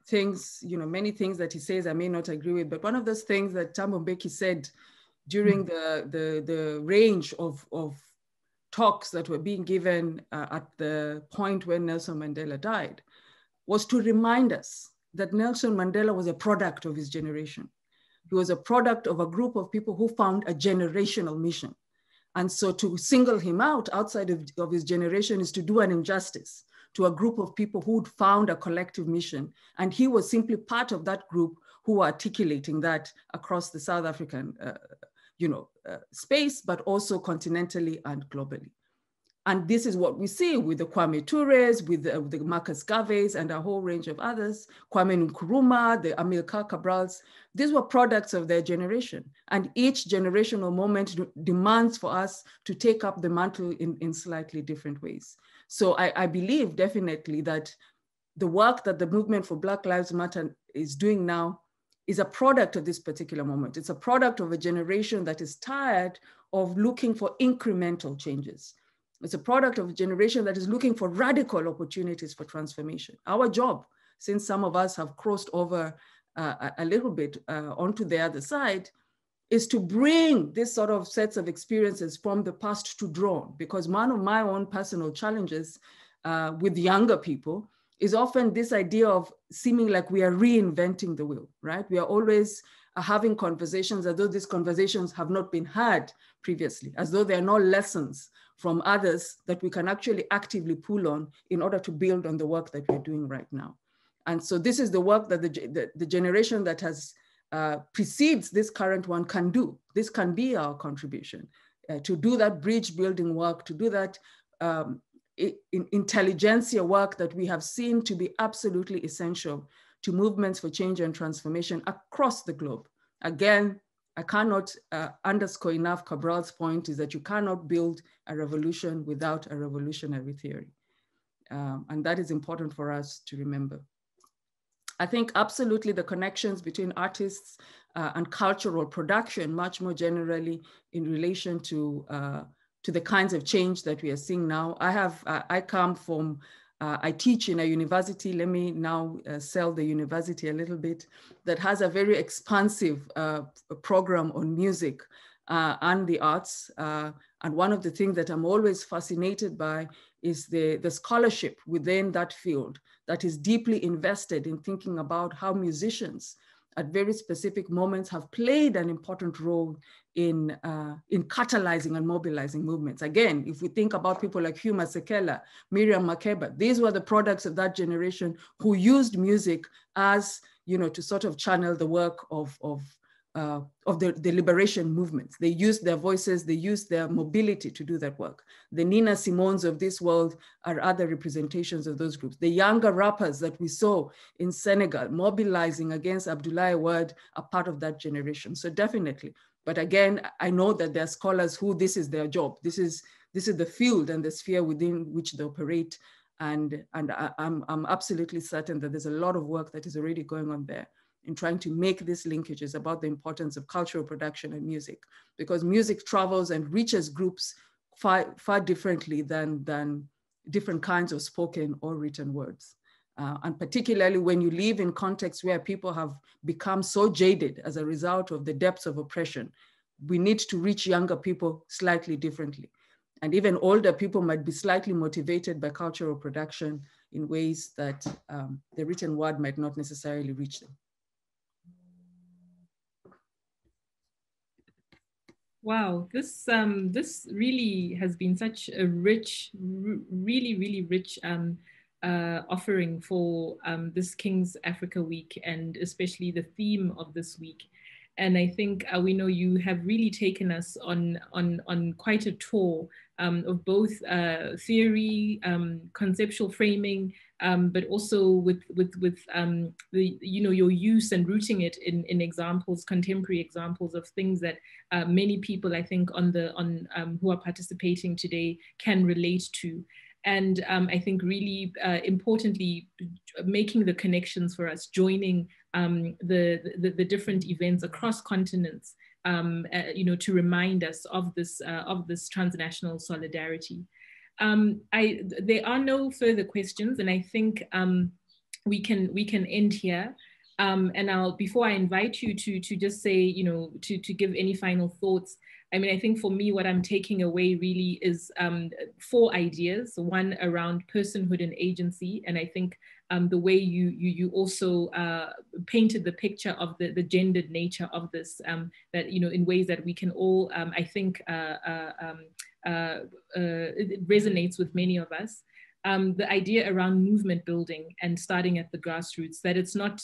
things, many things that he says I may not agree with, but one of those things that Thabo Mbeki said during the range of talks that were being given at the point when Nelson Mandela died was to remind us that Nelson Mandela was a product of his generation. He was a product of a group of people who found a generational mission. And so to single him out outside of his generation is to do an injustice to a group of people who'd found a collective mission. And he was simply part of that group who were articulating that across the South African space, but also continentally and globally. And this is what we see with the Kwame Toures, with the Marcus Garveys and a whole range of others, Kwame Nkrumah, the Amilcar Cabrals. These were products of their generation. And each generational moment demands for us to take up the mantle in slightly different ways. So I believe definitely that the work that the movement for Black Lives Matter is doing now is a product of this particular moment. It's a product of a generation that is tired of looking for incremental changes. It's a product of a generation that is looking for radical opportunities for transformation. Our job, since some of us have crossed over a little bit onto the other side, is to bring this sort of sets of experiences from the past to draw. Because one of my own personal challenges with younger people is often this idea of seeming like we are reinventing the wheel, right? We are always having conversations as though these conversations have not been had previously, as though there are no lessons from others that we can actually actively pull on in order to build on the work that we're doing right now. And so this is the work that the generation that has precedes this current one can do. This can be our contribution to do that bridge building work, to do that intelligentsia work that we have seen to be absolutely essential to movements for change and transformation across the globe. Again, I cannot underscore enough Cabral's point is that you cannot build a revolution without a revolutionary theory. And that is important for us to remember. I think absolutely the connections between artists and cultural production, much more generally in relation to the kinds of change that we are seeing now. I come from, I teach in a university, let me now sell the university a little bit, that has a very expansive program on music and the arts. And one of the things that I'm always fascinated by is the scholarship within that field that is deeply invested in thinking about how musicians at very specific moments have played an important role in catalyzing and mobilizing movements. Again, if we think about people like Hugh Masekela, Miriam Makeba, these were the products of that generation who used music as, to sort of channel the work of the liberation movements. They used their voices, they used their mobility to do that work. The Nina Simones of this world are other representations of those groups. The younger rappers that we saw in Senegal mobilizing against Abdoulaye Wade are part of that generation. So definitely. But again, I know that there are scholars who this is their job. This is the field and the sphere within which they operate. And I'm absolutely certain that there's a lot of work that is already going on there in trying to make these linkages about the importance of cultural production and music, because music travels and reaches groups far differently than different kinds of spoken or written words. And particularly when you live in contexts where people have become so jaded as a result of the depths of oppression, we need to reach younger people slightly differently. And even older people might be slightly motivated by cultural production in ways that the written word might not necessarily reach them. Wow, this really has been such a rich, really rich offering for this King's Africa Week, and especially the theme of this week. And I think we know you have really taken us on quite a tour of both theory, conceptual framing, but also with the your use and rooting it in examples, contemporary examples of things that many people, I think, who are participating today can relate to. And I think really importantly, making the connections for us, joining the different events across continents, to remind us of this transnational solidarity. There are no further questions, and I think we can end here. And before I invite you to just say, to give any final thoughts. I mean, I think for me, what I'm taking away really is 4 ideas. One around personhood and agency, and I think the way you also painted the picture of the gendered nature of this, that in ways that we can all, I think, it resonates with many of us. The idea around movement building and starting at the grassroots, that it's not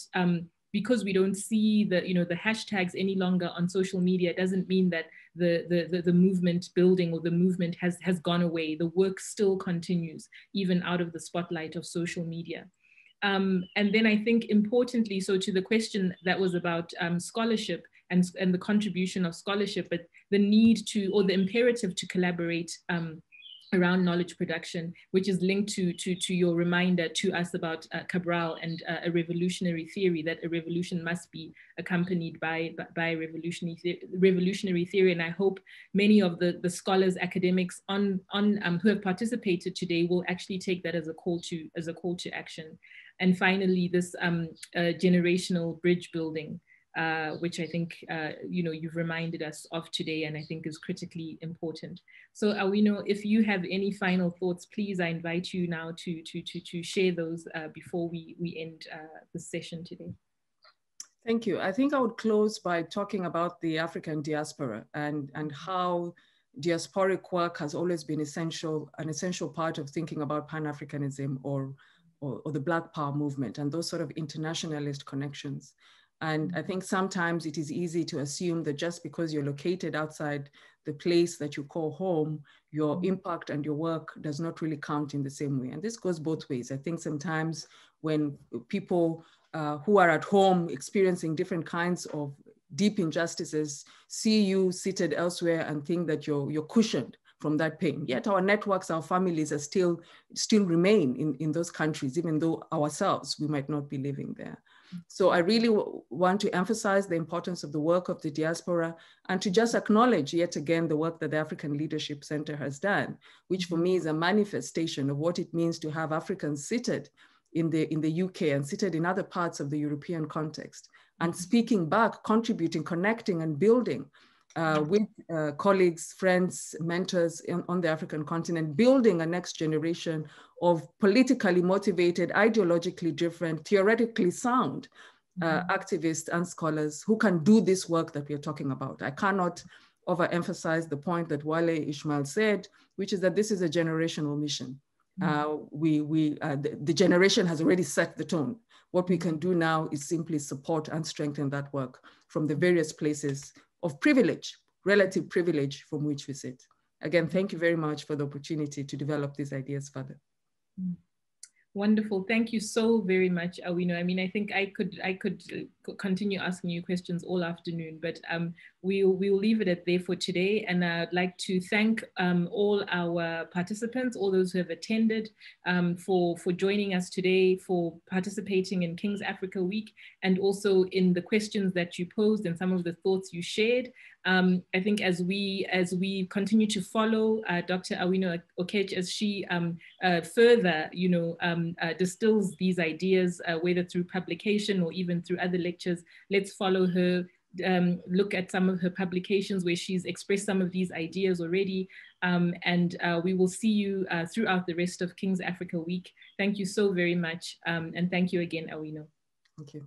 because we don't see the hashtags any longer on social media, doesn't mean that the movement building or the movement has gone away. The work still continues, even out of the spotlight of social media. And then I think importantly, so to the question that was about scholarship and the contribution of scholarship, but the need to, or the imperative to collaborate around knowledge production, which is linked to your reminder to us about Cabral and a revolutionary theory, that a revolution must be accompanied by revolutionary theory. And I hope many of the scholars, academics who have participated today will actually take that as a call to action. And finally, this generational bridge building, which I think you've reminded us of today, and I think is critically important. So Awino, if you have any final thoughts, please, I invite you now to share those before we end the session today. Thank you. I think I would close by talking about the African diaspora and how diasporic work has always been an essential part of thinking about Pan-Africanism or the Black Power movement and those sort of internationalist connections. And I think sometimes it is easy to assume that just because you're located outside the place that you call home, your impact and your work does not really count in the same way. And this goes both ways. I think sometimes when people who are at home experiencing different kinds of deep injustices see you seated elsewhere and think that you're cushioned from that pain. Yet our networks, our families are still remain in those countries, even though ourselves, we might not be living there. So I really want to emphasize the importance of the work of the diaspora and to just acknowledge yet again the work that the African Leadership Center has done, which for me is a manifestation of what it means to have Africans seated in the UK and seated in other parts of the European context and speaking back, contributing, connecting and building with colleagues, friends, mentors on the African continent, building a next generation of politically motivated, ideologically different, theoretically sound activists and scholars who can do this work that we're talking about. I cannot overemphasize the point that Wale Ishmael said, which is that this is a generational mission. The generation has already set the tone. What we can do now is simply support and strengthen that work from the various places of privilege, relative privilege from which we sit. Again, thank you very much for the opportunity to develop these ideas further. Wonderful. Thank you so very much, Awino. I mean, I think I could continue asking you questions all afternoon, but we'll leave it at there for today. And I'd like to thank all our participants, all those who have attended, for joining us today, for participating in King's Africa Week, and also in the questions that you posed and some of the thoughts you shared. I think as we continue to follow Dr. Awino Okech as she further, distills these ideas, whether through publication or even through other lectures, let's follow her. Look at some of her publications where she's expressed some of these ideas already. And we will see you throughout the rest of King's Africa Week. Thank you so very much. And thank you again, Awino. Thank you.